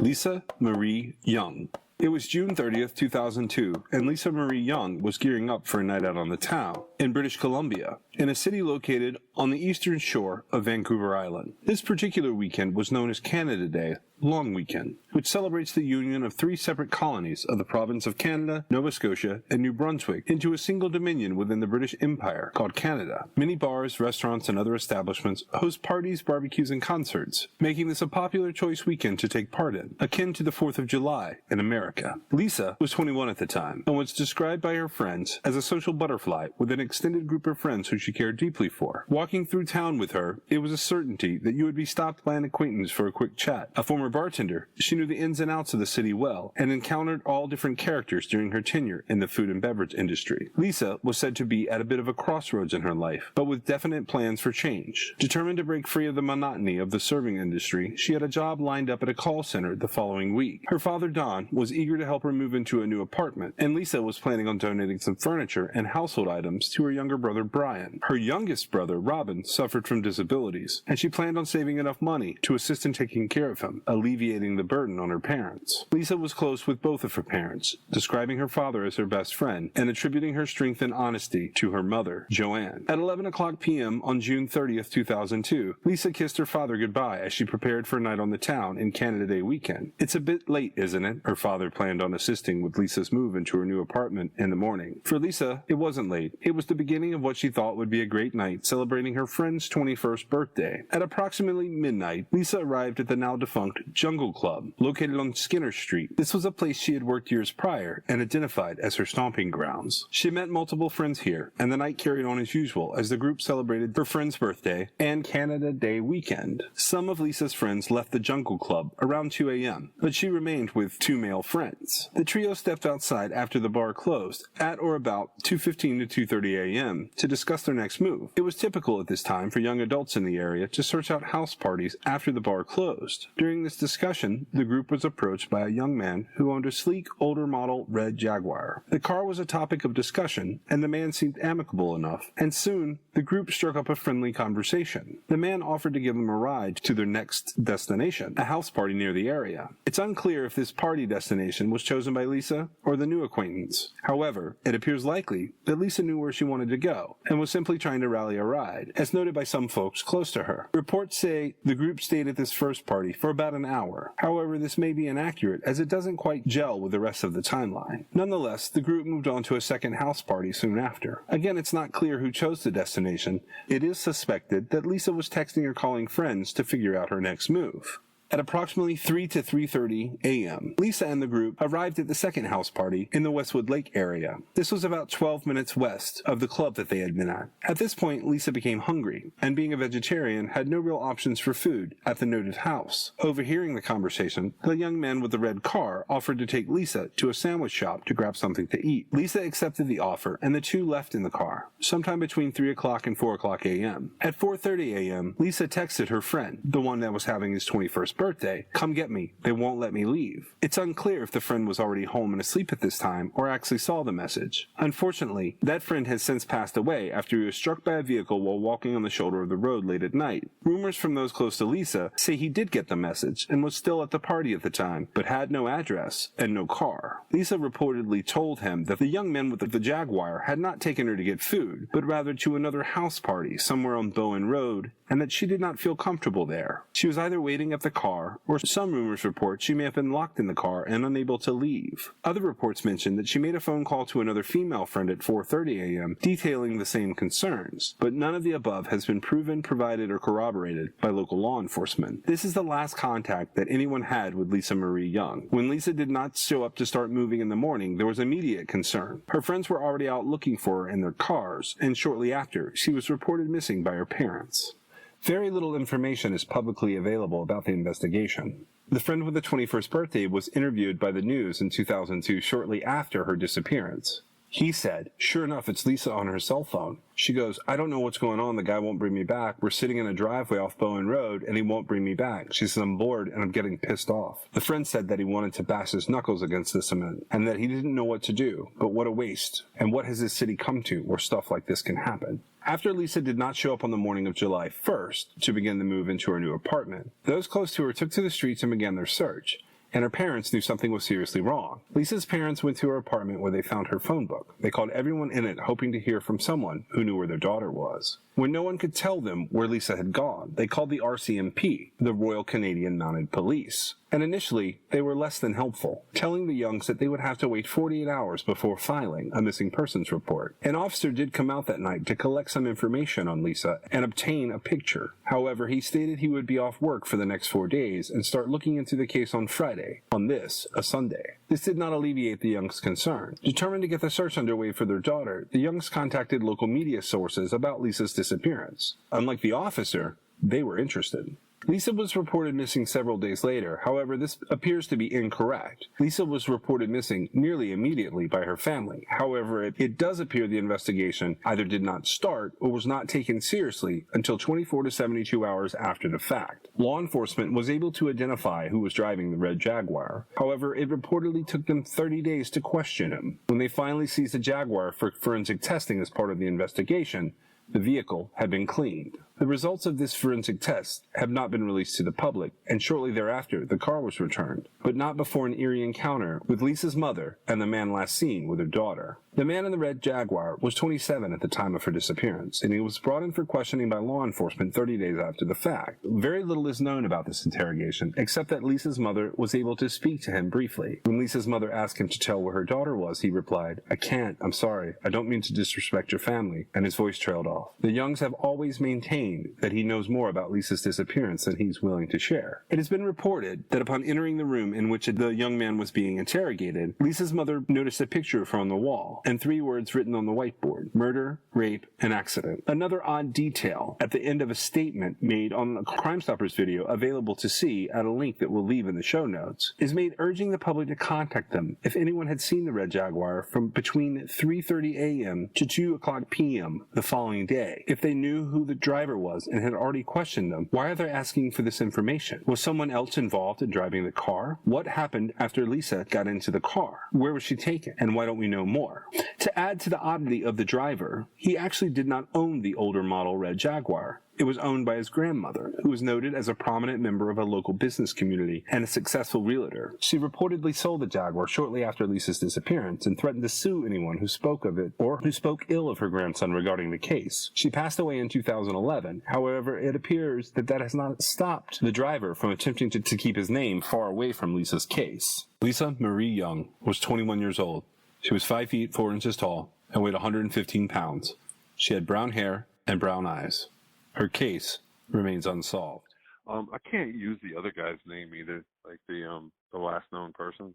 Lisa Marie Young. It was June 30th, 2002, and Lisa Marie Young was gearing up for a night out on the town in British Columbia, in a city located on the eastern shore of Vancouver Island. This particular weekend was known as Canada Day, Long Weekend, which celebrates the union of 3 separate colonies of the province of Canada, Nova Scotia, and New Brunswick into a single dominion within the British Empire called Canada. Many bars, restaurants, and other establishments host parties, barbecues, and concerts, making this a popular choice weekend to take part in, akin to the 4th of July in America. Lisa was 21 at the time and was described by her friends as a social butterfly with an extended group of friends who she cared deeply for. Walking through town with her, it was a certainty that you would be stopped by an acquaintance for a quick chat. A former bartender, she knew the ins and outs of the city well and encountered all different characters during her tenure in the food and beverage industry. Lisa was said to be at a bit of a crossroads in her life, but with definite plans for change. Determined to break free of the monotony of the serving industry, she had a job lined up at a call center the following week. Her father, Don, was eager to help her move into a new apartment, and Lisa was planning on donating some furniture and household items to her younger brother, Brian. Her youngest brother, Robin, suffered from disabilities, and she planned on saving enough money to assist in taking care of him, alleviating the burden on her parents. Lisa was close with both of her parents, describing her father as her best friend and attributing her strength and honesty to her mother, Joanne. At 11:00 p.m. on June 30th, 2002, Lisa kissed her father goodbye as she prepared for a night on the town in Canada Day weekend. "It's a bit late, isn't it?" her father planned on assisting with Lisa's move into her new apartment in the morning. For Lisa, it wasn't late. It was the beginning of what she thought would be a great night celebrating her friend's 21st birthday. At approximately midnight, Lisa arrived at the now defunct unnamed Jungle Club, located on Skinner Street. This was a place she had worked years prior and identified as her stomping grounds. She met multiple friends here, and the night carried on as usual as the group celebrated her friend's birthday and Canada Day weekend. Some of Lisa's friends left the Jungle Club around 2 a.m., but she remained with two male friends. The trio stepped outside after the bar closed at or about 2:15 to 2:30 a.m. to discuss their next move. It was typical at this time for young adults in the area to search out house parties after the bar closed. During this discussion, the group was approached by a young man who owned a sleek, older model red Jaguar. The car was a topic of discussion, and the man seemed amicable enough, and soon the group struck up a friendly conversation. The man offered to give them a ride to their next destination, a house party near the area. It's unclear if this party destination was chosen by Lisa or the new acquaintance. However, it appears likely that Lisa knew where she wanted to go and was simply trying to rally a ride, as noted by some folks close to her. Reports say the group stayed at this first party for about an hour. However, this may be inaccurate as it doesn't quite gel with the rest of the timeline. Nonetheless, the group moved on to a second house party soon after. Again, it's not clear who chose the destination. It is suspected that Lisa was texting or calling friends to figure out her next move. At approximately 3 to 3:30 a.m., Lisa and the group arrived at the second house party in the Westwood Lake area. This was about 12 minutes west of the club that they had been at. At this point, Lisa became hungry, and being a vegetarian, had no real options for food at the noted house. Overhearing the conversation, the young man with the red car offered to take Lisa to a sandwich shop to grab something to eat. Lisa accepted the offer, and the two left in the car, sometime between 3 o'clock and 4 o'clock a.m. At 4:30 a.m., Lisa texted her friend, the one that was having his 21st birthday, "Come get me. They won't let me leave." It's unclear if the friend was already home and asleep at this time or actually saw the message. Unfortunately, that friend has since passed away after he was struck by a vehicle while walking on the shoulder of the road late at night. Rumors from those close to Lisa say he did get the message and was still at the party at the time, but had no address and no car. Lisa reportedly told him that the young man with the Jaguar had not taken her to get food, but rather to another house party somewhere on Bowen Road, and that she did not feel comfortable there. She was either waiting at the car, or some rumors report she may have been locked in the car and unable to leave. Other reports mention that she made a phone call to another female friend at 4:30 a.m. detailing the same concerns, but none of the above has been proven, provided, or corroborated by local law enforcement. This is the last contact that anyone had with Lisa Marie Young. When Lisa did not show up to start moving in the morning, there was immediate concern. Her friends were already out looking for her in their cars, and shortly after, she was reported missing by her parents. Very little information is publicly available about the investigation. The friend with the 21st birthday was interviewed by the news in 2002 shortly after her disappearance. He said, "Sure enough, it's Lisa on her cell phone." She goes, "I don't know what's going on. The guy won't bring me back. We're sitting in a driveway off Bowen Road, and he won't bring me back." She says, "I'm bored, and I'm getting pissed off." The friend said that he wanted to bash his knuckles against the cement, and that he didn't know what to do. But what a waste. And what has this city come to where stuff like this can happen? After Lisa did not show up on the morning of July 1st to begin the move into her new apartment, those close to her took to the streets and began their search. And her parents knew something was seriously wrong. Lisa's parents went to her apartment where they found her phone book. They called everyone in it hoping to hear from someone who knew where their daughter was. When no one could tell them where Lisa had gone, they called the RCMP, the Royal Canadian Mounted Police. And initially, they were less than helpful, telling the Youngs that they would have to wait 48 hours before filing a missing persons report. An officer did come out that night to collect some information on Lisa and obtain a picture. However, he stated he would be off work for the next 4 days and start looking into the case on Friday, on this, a Sunday. This did not alleviate the Youngs' concern. Determined to get the search underway for their daughter, the Youngs contacted local media sources about Lisa's disappearance. Unlike the officer, they were interested. Lisa was reported missing several days later. However, this appears to be incorrect. Lisa was reported missing nearly immediately by her family. However, it does appear the investigation either did not start or was not taken seriously until 24 to 72 hours after the fact. Law enforcement was able to identify who was driving the red Jaguar. However, it reportedly took them 30 days to question him. When they finally seized the Jaguar for forensic testing as part of the investigation, the vehicle had been cleaned. The results of this forensic test have not been released to the public, and shortly thereafter the car was returned, but not before an eerie encounter with Lisa's mother and the man last seen with her daughter. The man in the red Jaguar was 27 at the time of her disappearance, and he was brought in for questioning by law enforcement 30 days after the fact. Very little is known about this interrogation, except that Lisa's mother was able to speak to him briefly. When Lisa's mother asked him to tell where her daughter was, he replied, "I can't, I'm sorry, I don't mean to disrespect your family," and his voice trailed off. The Youngs have always maintained 2016 that he knows more about Lisa's disappearance than he's willing to share. It has been reported that upon entering the room in which the young man was being interrogated, Lisa's mother noticed a picture of her on the wall and 3 words written on the whiteboard: murder, rape, and accident. Another odd detail at the end of a statement made on a Crime Stoppers video available to see at a link that we'll leave in the show notes is made urging the public to contact them if anyone had seen the red Jaguar from between 3:30 a.m. to 2 o'clock p.m. the following day. If they knew who the driver was and had already questioned them, why are they asking for this information? Was someone else involved in driving the car? What happened after Lisa got into the car? Where was she taken? And why don't we know more? To add to the oddity of the driver, he actually did not own the older model red Jaguar. It was owned by his grandmother, who was noted as a prominent member of a local business community and a successful realtor. She reportedly sold the Jaguar shortly after Lisa's disappearance and threatened to sue anyone who spoke of it or who spoke ill of her grandson regarding the case. She passed away in 2011. However, it appears that has not stopped the driver from attempting to keep his name far away from Lisa's case. Lisa Marie Young was 21 years old. She was 5 feet 4 inches tall and weighed 115 pounds. She had brown hair and brown eyes. Her case remains unsolved. I can't use the other guy's name either, like the last known person.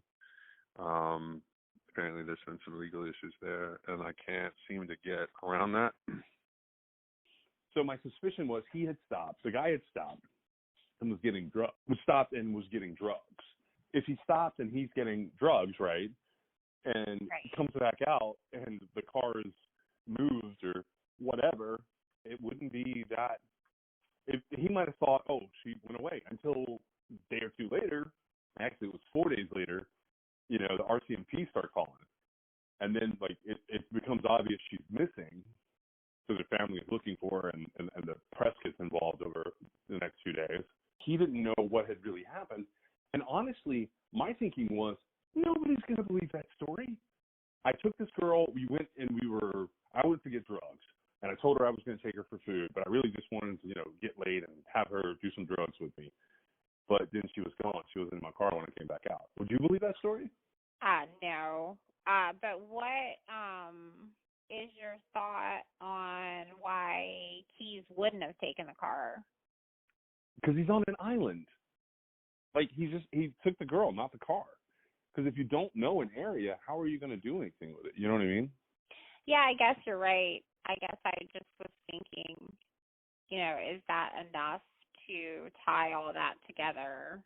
Apparently there's been some legal issues there, and I can't seem to get around that. So my suspicion was he had stopped. The guy had stopped and was getting drugs. If he stopped and he's getting drugs, right, and comes back out and the car is moved or whatever, it wouldn't be that. He might have thought, oh, she went away, until a day or two later. Actually, it was 4 days later. The RCMP start calling, and then it becomes obvious she's missing. So the family is looking for her, and the press gets involved over the next 2 days. He didn't know what had really happened, and honestly, my thinking was nobody's going to believe that story. I took this girl. We went and I went to get drugs. And I told her I was going to take her for food, but I really just wanted to, get laid and have her do some drugs with me. But then she was gone. She was in my car when I came back out. Would you believe that story? No. But what is your thought on why Keys wouldn't have taken the car? Because he's on an island. He took the girl, not the car. Because if you don't know an area, how are you going to do anything with it? You know what I mean? Yeah, I guess you're right. I guess I just was thinking, is that enough to tie all that together?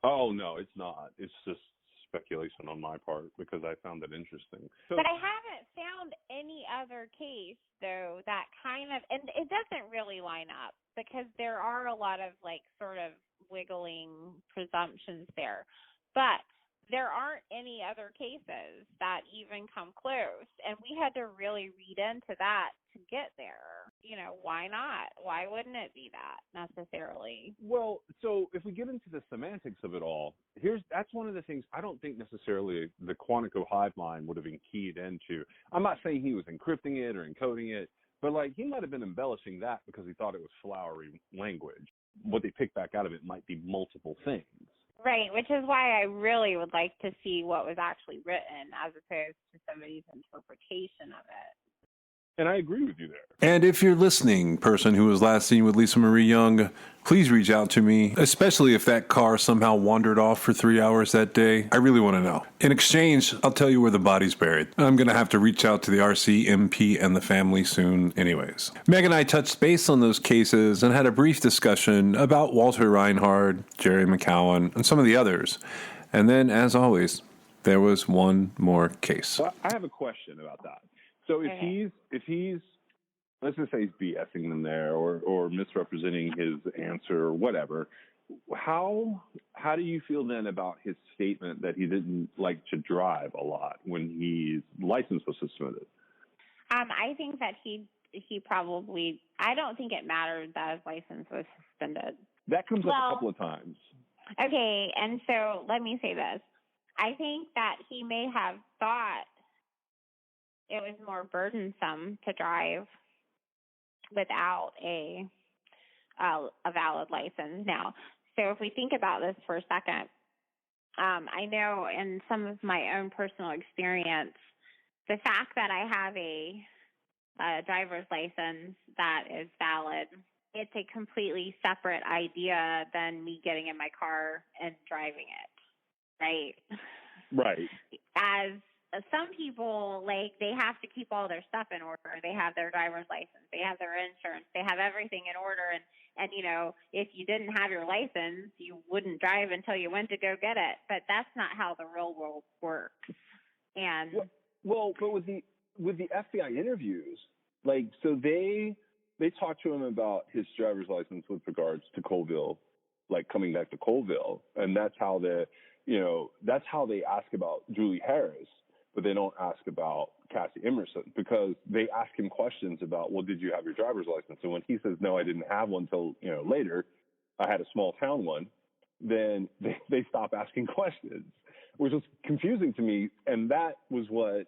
Oh, no, it's not. It's just speculation on my part because I found it interesting. But I haven't found any other case, though, that kind of, and it doesn't really line up because there are a lot of, sort of wiggling presumptions there. But there aren't any other cases that even come close, and we had to really read into that to get there. Why not? Why wouldn't it be that necessarily? Well, so if we get into the semantics of it all, that's one of the things I don't think necessarily the Quantico hive mind would have been keyed into. I'm not saying he was encrypting it or encoding it, but he might have been embellishing that because he thought it was flowery language. What they picked back out of it might be multiple things. Right, which is why I really would like to see what was actually written as opposed to somebody's interpretation of it. And I agree with you there. And if you're listening, person who was last seen with Lisa Marie Young, please reach out to me, especially if that car somehow wandered off for 3 hours that day. I really want to know. In exchange, I'll tell you where the body's buried. I'm going to have to reach out to the RCMP and the family soon anyways. Meg and I touched base on those cases and had a brief discussion about Walter Reinhardt, Jerry McCowan, and some of the others. And then, as always, there was one more case. Well, I have a question about that. So if he's, let's just say he's BSing them there or misrepresenting his answer or whatever, how do you feel then about his statement that he didn't like to drive a lot when his license was suspended? I think that he probably, I don't think it mattered that his license was suspended. That comes up a couple of times. Okay, and so let me say this. I think that he may have thought it was more burdensome to drive without a valid license. Now, so if we think about this for a second, I know in some of my own personal experience, the fact that I have a driver's license that is valid, it's a completely separate idea than me getting in my car and driving it, right? Right. As some people, like, they have to keep all their stuff in order. They have their driver's license, they have their insurance, they have everything in order. And you know, if you didn't have your license, you wouldn't drive until you went to go get it. But that's not how the real world works. And well, but with the FBI interviews, like, so they talked to him about his driver's license with regards to Colville, like coming back to Colville, and that's how that's how they ask about Julie Harris, but they don't ask about Cassie Emerson, because they ask him questions about, well, did you have your driver's license? And when he says, no, I didn't have one till later, I had a small town one, then they stop asking questions, which was confusing to me. And that was what,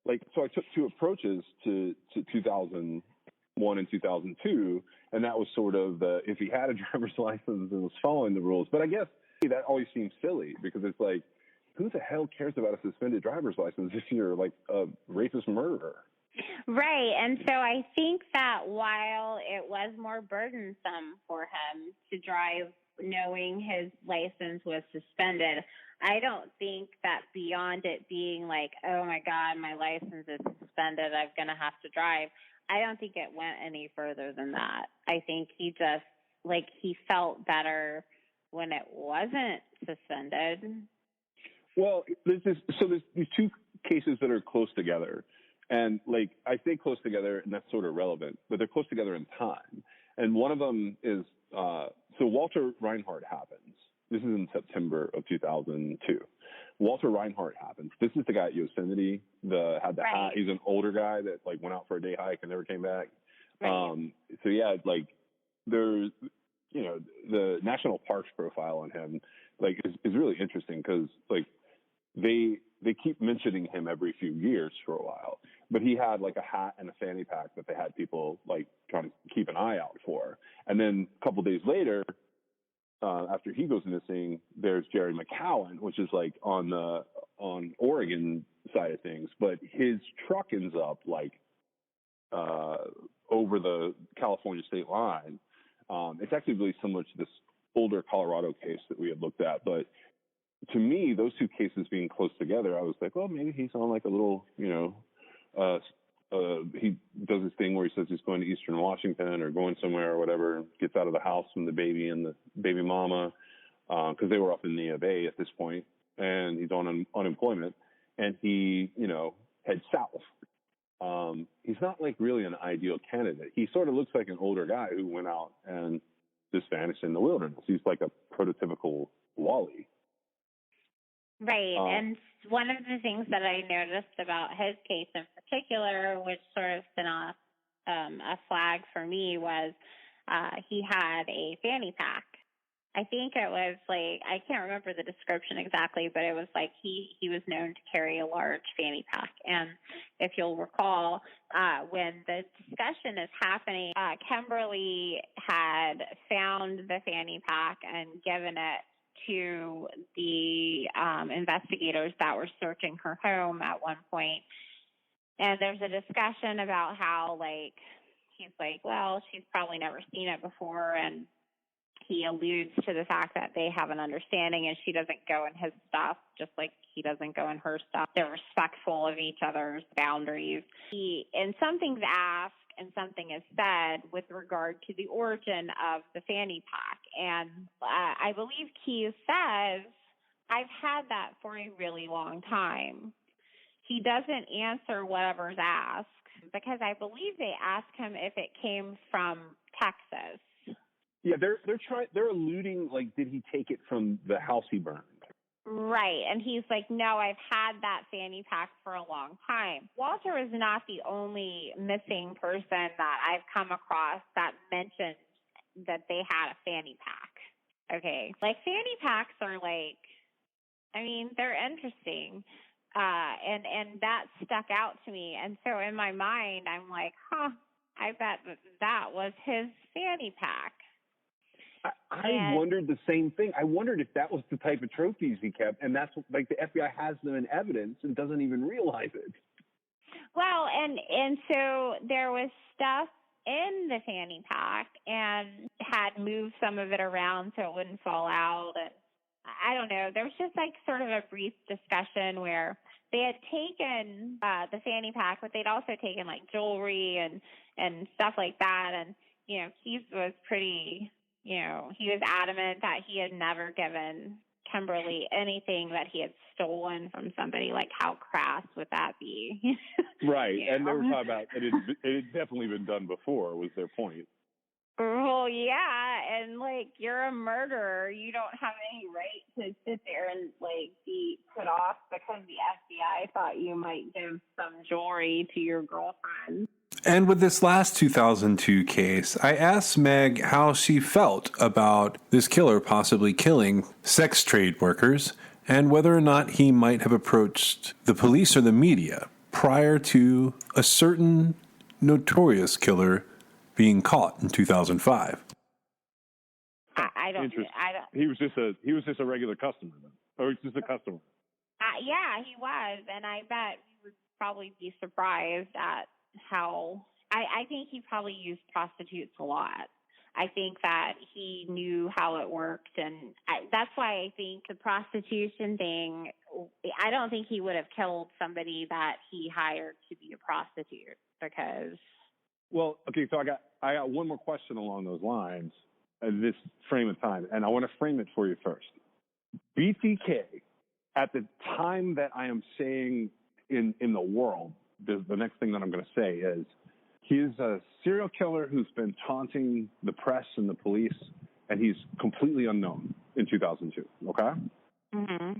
like, so I took two approaches to 2001 and 2002, and that was sort of if he had a driver's license and was following the rules. But I guess that always seems silly, because it's like, who the hell cares about a suspended driver's license if you're like a racist murderer? Right. And so I think that while it was more burdensome for him to drive knowing his license was suspended, I don't think that beyond it being like, oh my God, my license is suspended, I'm going to have to drive, I don't think it went any further than that. I think he just, like, he felt better when it wasn't suspended. Well, there's these two cases that are close together, and like, I say close together, and that's sort of relevant, but they're close together in time. And one of them is so Walter Reinhardt happens. This is in September of 2002. Walter Reinhardt happens. This is the guy at Yosemite, had the hat. He's an older guy that like went out for a day hike and never came back. Right. So yeah, like, there's, the National Parks profile on him, like, is really interesting, because like, they keep mentioning him every few years for a while, but he had like a hat and a fanny pack that they had people like trying to keep an eye out for. And then a couple of days later, after he goes missing, there's Jerry McCowan, which is like on Oregon side of things, but his truck ends up like over the California state line. It's actually really similar to this older Colorado case that we had looked at, but to me, those two cases being close together, I was like, well, maybe he's on like a little, he does this thing where he says he's going to Eastern Washington or going somewhere or whatever, gets out of the house from the baby and the baby mama, because they were up in the Bay at this point, and he's on unemployment, and he, heads south. He's not like really an ideal candidate. He sort of looks like an older guy who went out and just vanished in the wilderness. He's like a prototypical Wally. Right. And one of the things that I noticed about his case in particular, which sort of sent off a flag for me, was he had a fanny pack. I think it was like, I can't remember the description exactly, but it was like he was known to carry a large fanny pack. And if you'll recall, when the discussion is happening, Kimberly had found the fanny pack and given it to the investigators that were searching her home at one point. And there's a discussion about how, like, he's like, well, she's probably never seen it before, and he alludes to the fact that they have an understanding and she doesn't go in his stuff, just like he doesn't go in her stuff. They're respectful of each other's boundaries. And something's asked and something is said with regard to the origin of the fanny pack. And I believe Keyes says, I've had that for a really long time. He doesn't answer whatever's asked, because I believe they asked him if it came from Texas. Yeah, they're alluding, like, did he take it from the house he burned? Right. And he's like, no, I've had that fanny pack for a long time. Walter is not the only missing person that I've come across that mentioned that they had a fanny pack. Okay. Like, fanny packs are like, I mean, they're interesting. And that stuck out to me. And so in my mind, I'm like, I bet that was his fanny pack. I wondered the same thing. I wondered if that was the type of trophies he kept, and that's like the FBI has them in evidence and doesn't even realize it. Well, and so there was stuff in the fanny pack and had moved some of it around so it wouldn't fall out. And I don't know. There was just like sort of a brief discussion where they had taken the fanny pack, but they'd also taken like jewelry and stuff like that. And, you know, Keith was pretty, you know, he was adamant that he had never given Kimberly anything that he had stolen from somebody. Like, how crass would that be? Right. You And they know? were talking about it had definitely been done before, was their point. Well, yeah, and like you're a murderer. You don't have any right to sit there and like be put off because the FBI thought you might give some jewelry to your girlfriend. And with this last 2002 case, I asked Meg how she felt about this killer possibly killing sex trade workers and whether or not he might have approached the police or the media prior to a certain notorious killer being caught in 2005. I don't. He was just a regular customer then, or he's just a customer. Yeah, he was, and I bet we would probably be surprised at how. I think he probably used prostitutes a lot. I think that he knew how it worked, and that's why I think the prostitution thing. I don't think he would have killed somebody that he hired to be a prostitute because. Well, okay, so I got one more question along those lines at this frame of time, and I want to frame it for you first. BTK, at the time that I am saying in the world, the next thing that I'm going to say is he's a serial killer who's been taunting the press and the police, and he's completely unknown in 2002, okay? Mm-hmm.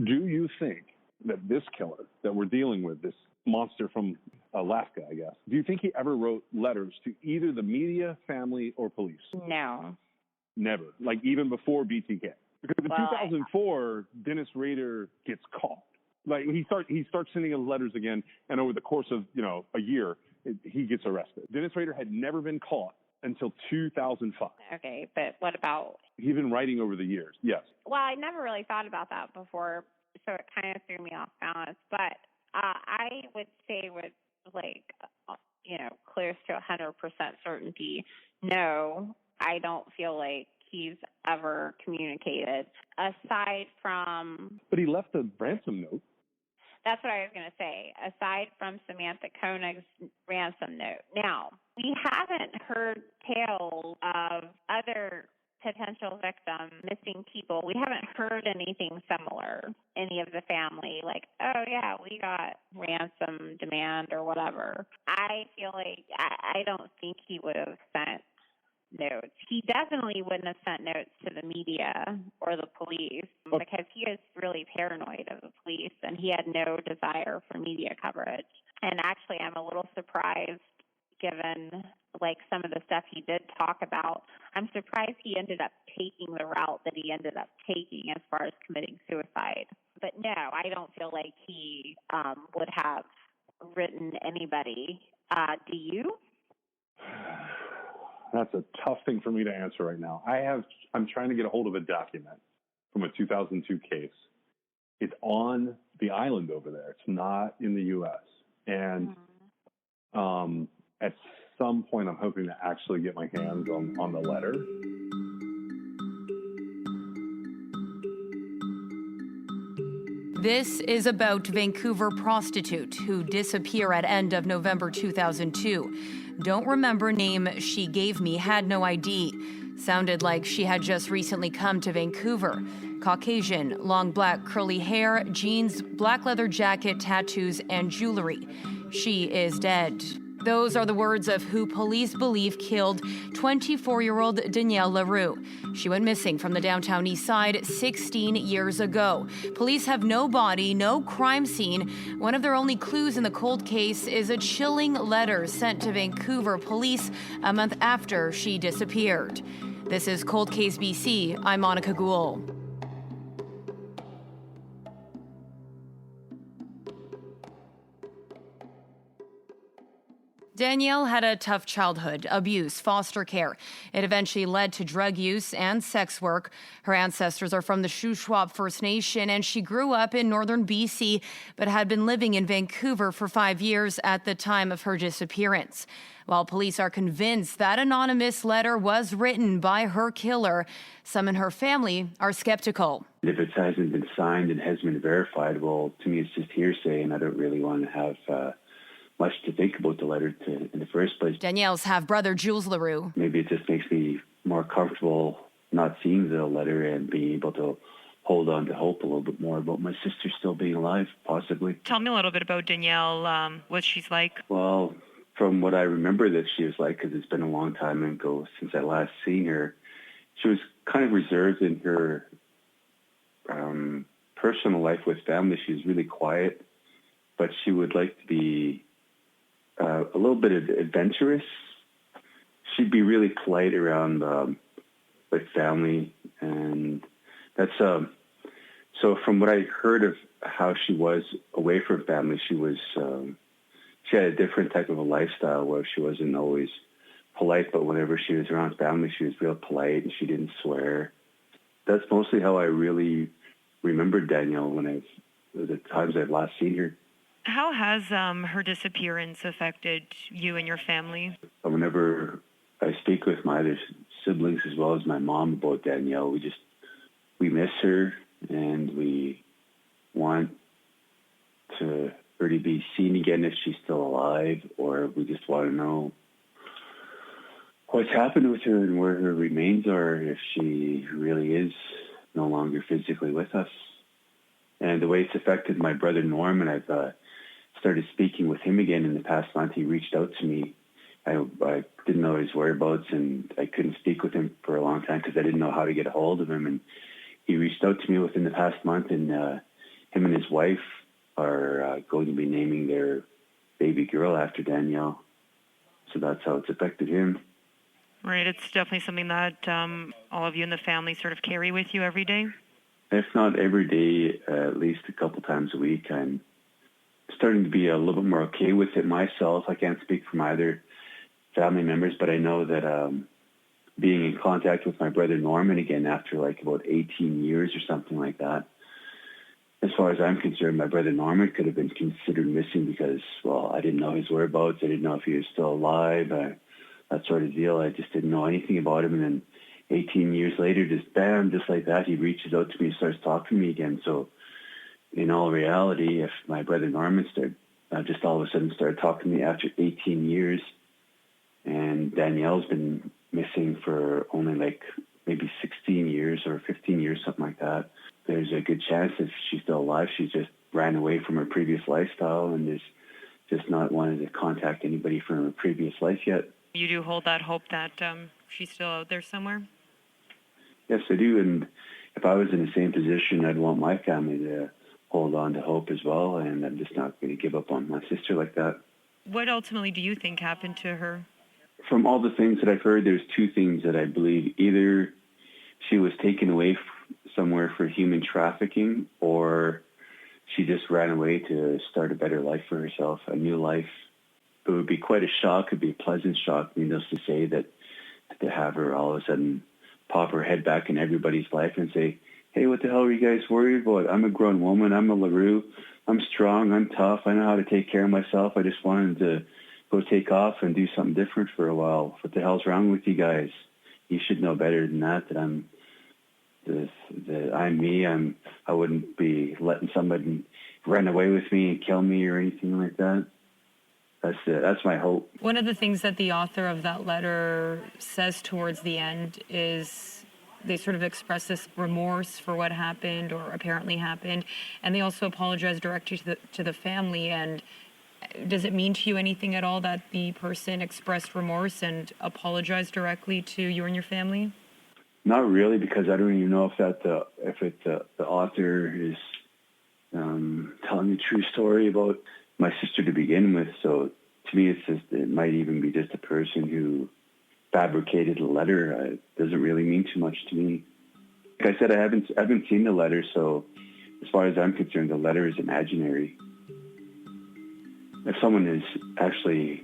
Do you think that this killer that we're dealing with, this monster from Alaska, I guess, do you think he ever wrote letters to either the media, family, or police? No. Never. Like even before BTK. Because in 2004, Dennis Rader gets caught. Like he starts sending him letters again, and over the course of, you know, a year, he gets arrested. Dennis Rader had never been caught until 2005. Okay, but what about? He'd been writing over the years. Yes. Well, I never really thought about that before, so it kind of threw me off balance. But I would say with like, you know, close to 100% certainty, no, I don't feel like he's ever communicated aside from. But he left a ransom note. That's what I was going to say. Aside from Samantha Koenig's ransom note. Now, we haven't heard tales of other potential victims, missing people. We haven't heard anything similar. Any of the family, like, oh yeah, we got ransom demand or whatever. I feel like I don't think he would have sent notes. He definitely wouldn't have sent notes to the media or the police because he is really paranoid of the police and he had no desire for media coverage. And actually, I'm a little surprised given like some of the stuff he did talk about. I'm surprised he ended up taking the route that he ended up taking as far as committing suicide. But no, I don't feel like he would have written anybody. Do you? That's a tough thing for me to answer right now. I'm trying to get a hold of a document from a 2002 case. It's on the island over there. It's not in the U.S. And at some point, I'm hoping to actually get my hands on the letter. This is about Vancouver prostitute who disappeared at end of November 2002. Don't remember name she gave me, had no ID. Sounded like she had just recently come to Vancouver. Caucasian, long black curly hair, jeans, black leather jacket, tattoos, and jewelry. She is dead. Those are the words of who police believe killed 24-year-old Danielle LaRue. She went missing from the downtown east side 16 years ago. Police have no body, no crime scene. One of their only clues in the cold case is a chilling letter sent to Vancouver police a month after she disappeared. This is Cold Case BC. I'm Monica Gould. Danielle had a tough childhood, abuse, foster care. It eventually led to drug use and sex work. Her ancestors are from the Shuswap First Nation, and she grew up in northern BC, but had been living in Vancouver for 5 years at the time of her disappearance. While police are convinced that anonymous letter was written by her killer, some in her family are skeptical. If it hasn't been signed and hasn't been verified, well, to me it's just hearsay, and I don't really want to have much to think about the letter in the first place. Danielle's half-brother, Jules Leroux. Maybe it just makes me more comfortable not seeing the letter and being able to hold on to hope a little bit more about my sister still being alive, possibly. Tell me a little bit about Danielle, what she's like. Well, from what I remember that she was like, because it's been a long time ago since I last seen her, she was kind of reserved in her personal life with family. She was really quiet, but she would like to be a little bit adventurous. She'd be really polite around like family, and that's so from what I heard of how she was away from family, she was she had a different type of a lifestyle where she wasn't always polite, but whenever she was around family, she was real polite and she didn't swear. That's mostly how I really remembered Danielle when the times I've last seen her. How has her disappearance affected you and your family? Whenever I speak with my other siblings as well as my mom about Danielle, we miss her, and we want her to be seen again if she's still alive, or we just want to know what's happened with her and where her remains are, if she really is no longer physically with us. And the way it's affected my brother Norm, and I've started speaking with him again in the past month. He reached out to me. I didn't know his whereabouts, and I couldn't speak with him for a long time because I didn't know how to get a hold of him. And he reached out to me within the past month, and him and his wife are going to be naming their baby girl after Danielle. So that's how it's affected him. Right, it's definitely something that all of you in the family sort of carry with you every day. If not every day, at least a couple times a week. I'm starting to be a little bit more okay with it myself. I can't speak for my other family members, but I know that being in contact with my brother Norman again after like about 18 years or something like that, as far as I'm concerned, my brother Norman could have been considered missing because, well, I didn't know his whereabouts. I didn't know if he was still alive, that sort of deal. I just didn't know anything about him. And then 18 years later, just bam, just like that, he reaches out to me and starts talking to me again. So in all reality, if my brother Norman just all of a sudden started talking to me after 18 years, and Danielle's been missing for only like maybe 16 years or 15 years, something like that, there's a good chance if she's still alive, she just ran away from her previous lifestyle and is just not wanted to contact anybody from her previous life yet. You do hold that hope that she's still out there somewhere? Yes, I do. And if I was in the same position, I'd want my family to hold on to hope as well. And I'm just not going to give up on my sister like that. What ultimately do you think happened to her? From all the things that I've heard, there's two things that I believe. Either she was taken away somewhere for human trafficking, or she just ran away to start a better life for herself, a new life. It would be quite a shock. It would be a pleasant shock, needless to say, that to have her all of a sudden pop her head back in everybody's life and say, hey, what the hell are you guys worried about? I'm a grown woman. I'm a LaRue. I'm strong. I'm tough. I know how to take care of myself. I just wanted to go take off and do something different for a while. What the hell's wrong with you guys? You should know better than that I'm me. I wouldn't be letting somebody run away with me and kill me or anything like that. That's my hope. One of the things that the author of that letter says towards the end is they sort of express this remorse for what happened or apparently happened, and they also apologize directly to the family. And does it mean to you anything at all that the person expressed remorse and apologized directly to you and your family? Not really, because I don't even know if the author is telling the true story about my sister to begin with. So to me, it might even be just a person who fabricated a letter. It doesn't really mean too much to me. Like I said, I haven't seen the letter, so as far as I'm concerned, the letter is imaginary. If someone is actually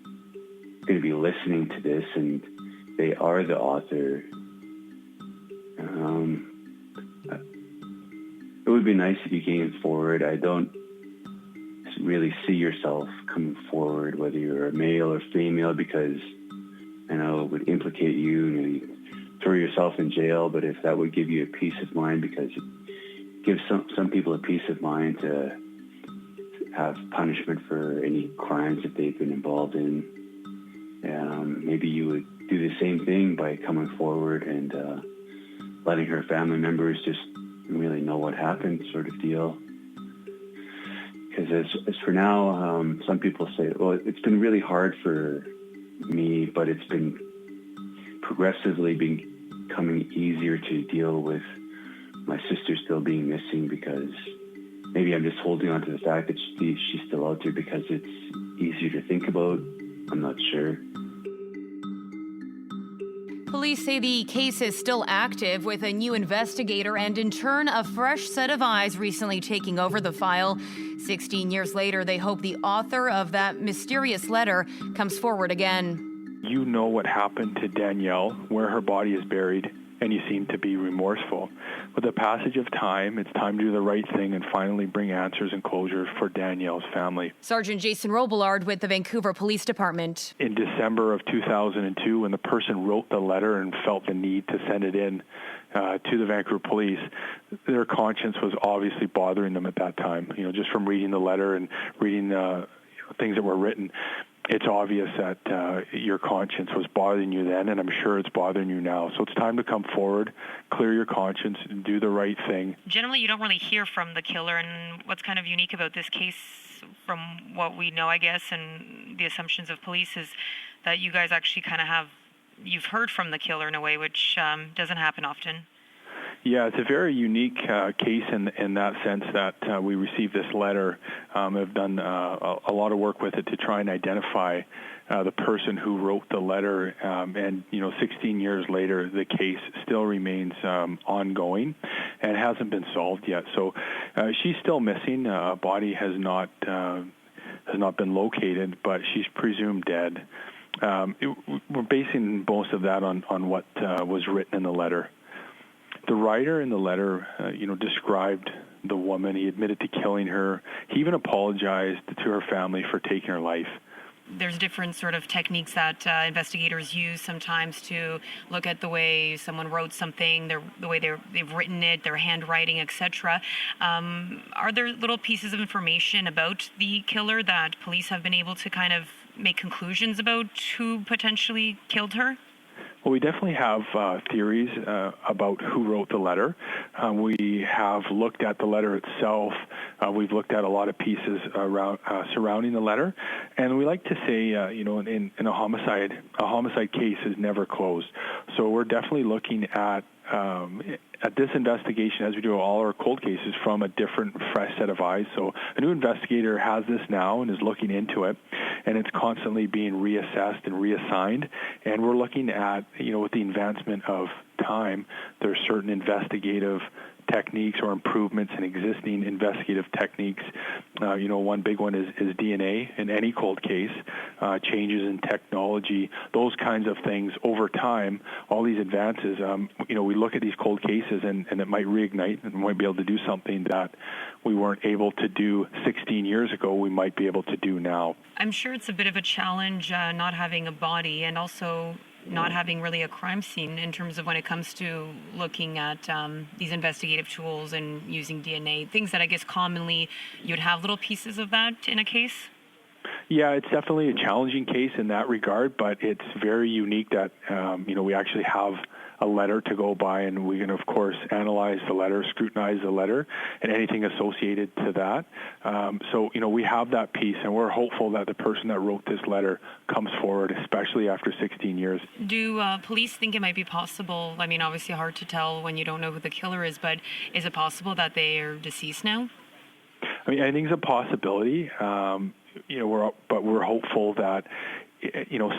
going to be listening to this and they are the author, it would be nice if you came forward. I don't really see yourself coming forward, whether you're a male or female, because I know it would implicate you and you throw yourself in jail, but if that would give you a peace of mind, because it gives some people a peace of mind to have punishment for any crimes that they've been involved in, maybe you would do the same thing by coming forward and letting her family members just really know what happened, sort of deal. Because as for now, some people say, well, it's been really hard for me, but it's been progressively becoming easier to deal with my sister still being missing, because maybe I'm just holding on to the fact that she's still out there because it's easier to think about. I'm not sure. Police say the case is still active, with a new investigator and, in turn, a fresh set of eyes recently taking over the file. 16 years later, they hope the author of that mysterious letter comes forward again. You know what happened to Danielle, where her body is buried, and you seem to be remorseful. With the passage of time, it's time to do the right thing and finally bring answers and closure for Danielle's family. Sergeant Jason Robillard with the Vancouver Police Department. In December of 2002, when the person wrote the letter and felt the need to send it in to the Vancouver Police, their conscience was obviously bothering them at that time. Just from reading the letter and reading things that were written, it's obvious that your conscience was bothering you then, and I'm sure it's bothering you now. So it's time to come forward, clear your conscience, and do the right thing. Generally, you don't really hear from the killer, and what's kind of unique about this case, from what we know, I guess, and the assumptions of police, is that you guys actually kind of you've heard from the killer in a way, which doesn't happen often. Yeah, it's a very unique case in that sense that we received this letter. I've done a lot of work with it to try and identify the person who wrote the letter. And 16 years later, the case still remains ongoing and hasn't been solved yet. So she's still missing. A body has not been located, but she's presumed dead. We're basing most of that on what was written in the letter. The writer in the letter, described the woman. He admitted to killing her. He even apologized to her family for taking her life. There's different sort of techniques that investigators use sometimes to look at the way someone wrote something, the way they've written it, their handwriting, etc. Are there little pieces of information about the killer that police have been able to kind of make conclusions about who potentially killed her? Well, we definitely have theories about who wrote the letter. We have looked at the letter itself. We've looked at a lot of pieces around surrounding the letter, and we like to say, in a homicide case is never closed. So we're definitely looking at this investigation, as we do all our cold cases, from a different, fresh set of eyes. So a new investigator has this now and is looking into it, and it's constantly being reassessed and reassigned. And we're looking at, with the advancement of time, there's certain investigative techniques or improvements in existing investigative techniques. One big one is DNA in any cold case, changes in technology, those kinds of things over time, all these advances. We look at these cold cases and it might reignite and we might be able to do something that we weren't able to do 16 years ago, we might be able to do now. I'm sure it's a bit of a challenge not having a body and also not having really a crime scene in terms of when it comes to looking at these investigative tools and using DNA, things that I guess commonly you'd have little pieces of that in a case? Yeah, it's definitely a challenging case in that regard, but it's very unique that, we actually have a letter to go by, and we can, of course, analyze the letter, scrutinize the letter, and anything associated to that. So we have that piece, and we're hopeful that the person that wrote this letter comes forward, especially after 16 years. Do police think it might be possible? I mean, obviously hard to tell when you don't know who the killer is, but is it possible that they are deceased now? I mean, I think it's a possibility. We're hopeful that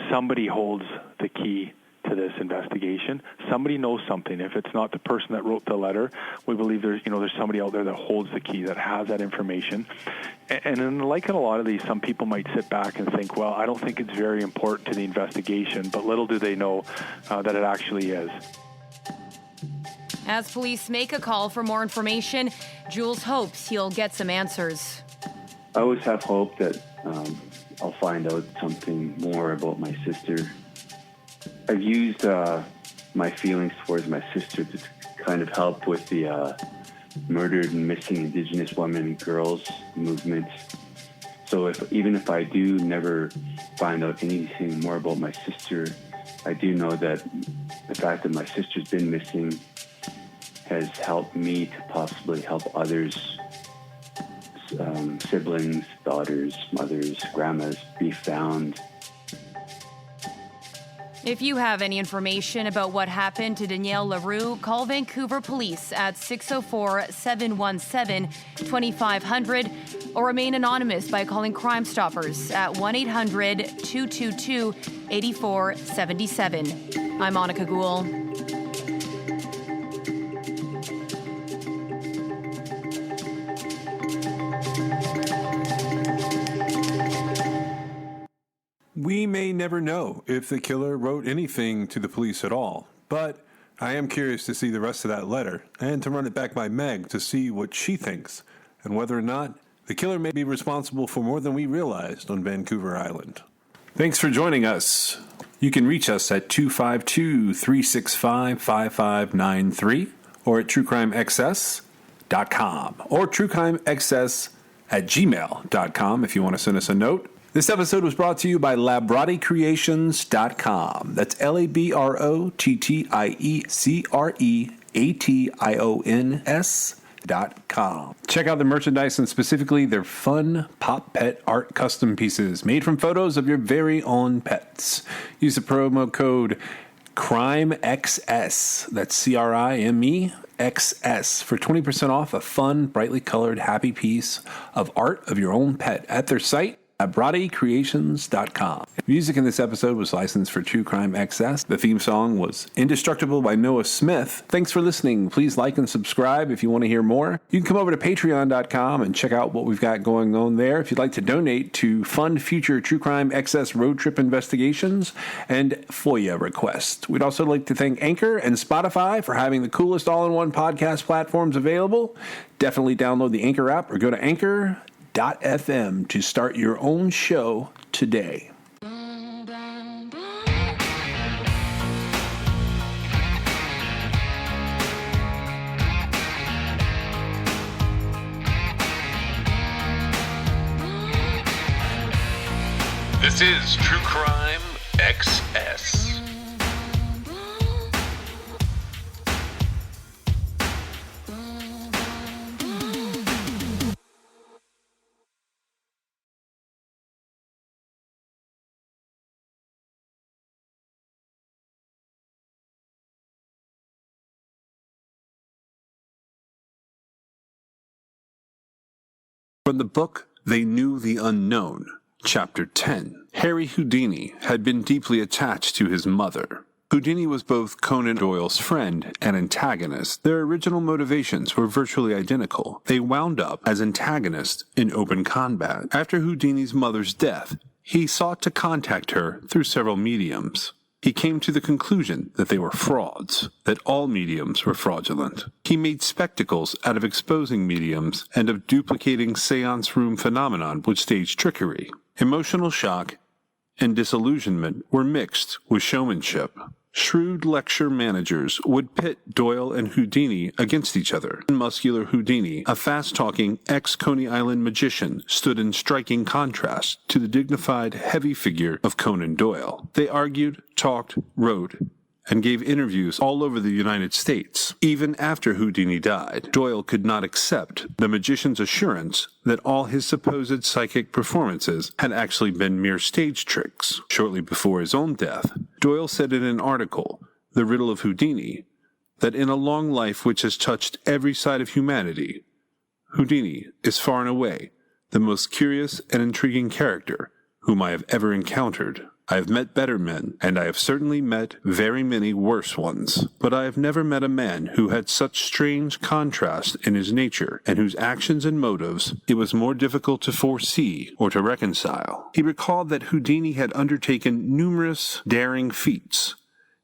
somebody holds the key to this investigation. Somebody knows something. If it's not the person that wrote the letter, we believe there's somebody out there that holds the key, that has that information. And in like in a lot of these, some people might sit back and think, well, I don't think it's very important to the investigation, but little do they know that it actually is. As police make a call for more information, Jules hopes he'll get some answers. I always have hope that I'll find out something more about my sister. I've used my feelings towards my sister to kind of help with the murdered and missing Indigenous women and girls movement. So even if I do never find out anything more about my sister, I do know that the fact that my sister's been missing has helped me to possibly help others, siblings, daughters, mothers, grandmas, be found. If you have any information about what happened to Danielle LaRue, call Vancouver Police at 604-717-2500 or remain anonymous by calling Crime Stoppers at 1-800-222-8477. I'm Monica Gould. We may never know if the killer wrote anything to the police at all, but I am curious to see the rest of that letter and to run it back by Meg to see what she thinks and whether or not the killer may be responsible for more than we realized on Vancouver Island. Thanks for joining us. You can reach us at 252-365-5593 or at truecrimexcess.com or truecrimexcess@gmail.com if you want to send us a note. This episode was brought to you by LabrottieCreations.com. That's LABROTTIECREATIONS.com. Check out the merchandise and specifically their fun Pop Pet art custom pieces made from photos of your very own pets. Use the promo code CRIMEXS, that's CRIMEXS, for 20% off a fun, brightly colored, happy piece of art of your own pet at their site, LabrottieCreations.com. Music in this episode was licensed for True Crime XS. The theme song was Indestructible by Noah Smith. Thanks for listening. Please like and subscribe if you want to hear more. You can come over to Patreon.com and check out what we've got going on there if you'd like to donate to fund future True Crime XS road trip investigations and FOIA requests. We'd also like to thank Anchor and Spotify for having the coolest all-in-one podcast platforms available. Definitely download the Anchor app or go to Anchor.fm to start your own show today. This is True Crime XS. From the book They Knew the Unknown, Chapter 10, Harry Houdini had been deeply attached to his mother. Houdini was both Conan Doyle's friend and antagonist. Their original motivations were virtually identical. They wound up as antagonists in open combat. After Houdini's mother's death, he sought to contact her through several mediums. He came to the conclusion that they were frauds, that all mediums were fraudulent. He made spectacles out of exposing mediums and of duplicating seance room phenomenon with stage trickery. Emotional shock and disillusionment were mixed with showmanship. Shrewd lecture managers would pit Doyle and Houdini against each other. Muscular Houdini, a fast-talking ex-Coney Island magician, stood in striking contrast to the dignified, heavy figure of Conan Doyle. They argued, talked, wrote, and gave interviews all over the United States. Even after Houdini died, Doyle could not accept the magician's assurance that all his supposed psychic performances had actually been mere stage tricks. Shortly before his own death, Doyle said in an article, The Riddle of Houdini, that in a long life which has touched every side of humanity, Houdini is far and away the most curious and intriguing character whom I have ever encountered. I have met better men, and I have certainly met very many worse ones, but I have never met a man who had such strange contrast in his nature, and whose actions and motives it was more difficult to foresee or to reconcile. He recalled that Houdini had undertaken numerous daring feats,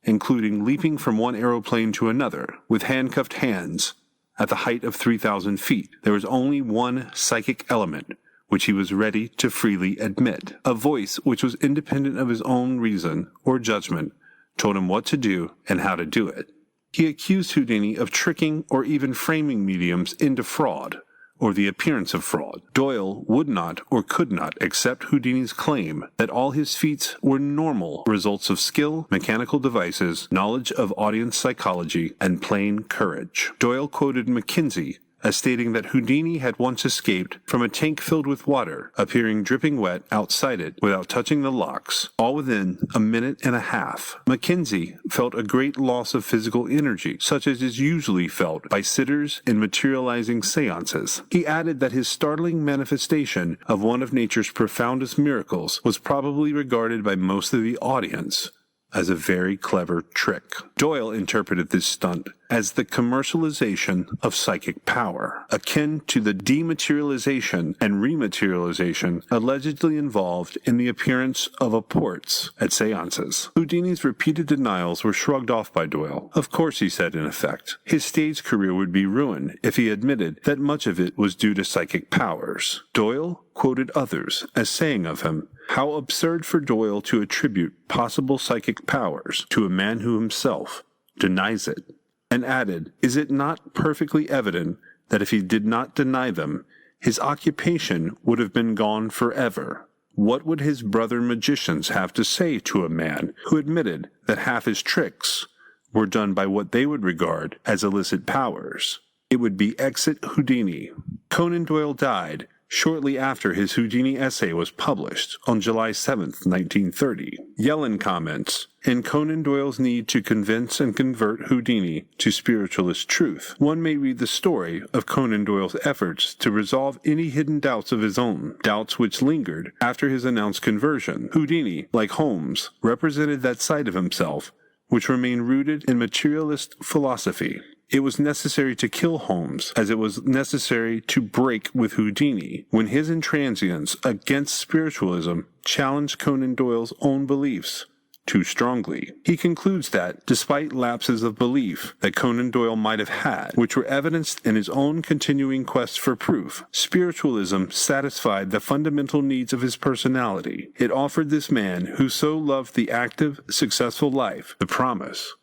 including leaping from one aeroplane to another with handcuffed hands at the height of 3,000 feet. There was only one psychic element which he was ready to freely admit. A voice which was independent of his own reason or judgment told him what to do and how to do it. He accused Houdini of tricking or even framing mediums into fraud, or the appearance of fraud. Doyle would not or could not accept Houdini's claim that all his feats were normal results of skill, mechanical devices, knowledge of audience psychology, and plain courage. Doyle quoted McKinsey as stating that Houdini had once escaped from a tank filled with water, appearing dripping wet outside it without touching the locks, all within a minute and a half. McKinsey felt a great loss of physical energy, such as is usually felt by sitters in materializing seances. He added that his startling manifestation of one of nature's profoundest miracles was probably regarded by most of the audience as a very clever trick. Doyle interpreted this stunt as the commercialization of psychic power, akin to the dematerialization and rematerialization allegedly involved in the appearance of apports at seances. Houdini's repeated denials were shrugged off by Doyle. Of course, he said in effect, his stage career would be ruined if he admitted that much of it was due to psychic powers. Doyle quoted others as saying of him, "How absurd for Doyle to attribute possible psychic powers to a man who himself denies it," and added, "Is it not perfectly evident that if he did not deny them, his occupation would have been gone forever? What would his brother magicians have to say to a man who admitted that half his tricks were done by what they would regard as illicit powers? It would be exit Houdini." Conan Doyle died shortly after his Houdini essay was published on July 7, 1930. Yellen comments, "In Conan Doyle's need to convince and convert Houdini to spiritualist truth, one may read the story of Conan Doyle's efforts to resolve any hidden doubts of his own, doubts which lingered after his announced conversion. Houdini, like Holmes, represented that side of himself which remained rooted in materialist philosophy. It was necessary to kill Holmes, as it was necessary to break with Houdini, when his intransience against spiritualism challenged Conan Doyle's own beliefs too strongly. He concludes that, despite lapses of belief that Conan Doyle might have had, which were evidenced in his own continuing quest for proof, spiritualism satisfied the fundamental needs of his personality. It offered this man, who so loved the active, successful life, the promise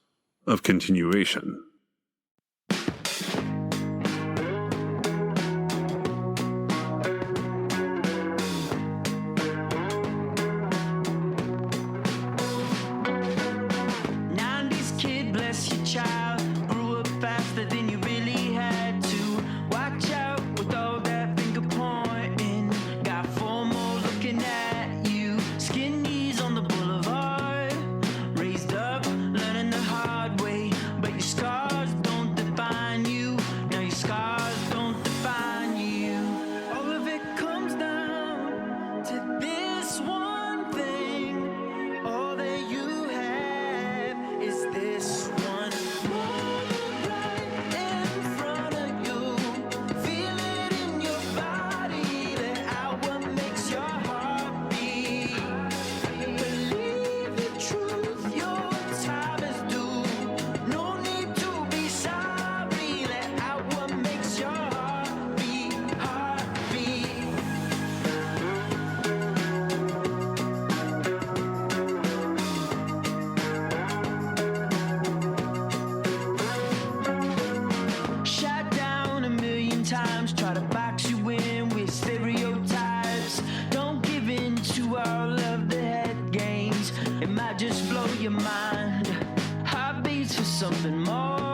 of continuation. It might just blow your mind. Heartbeats for something more.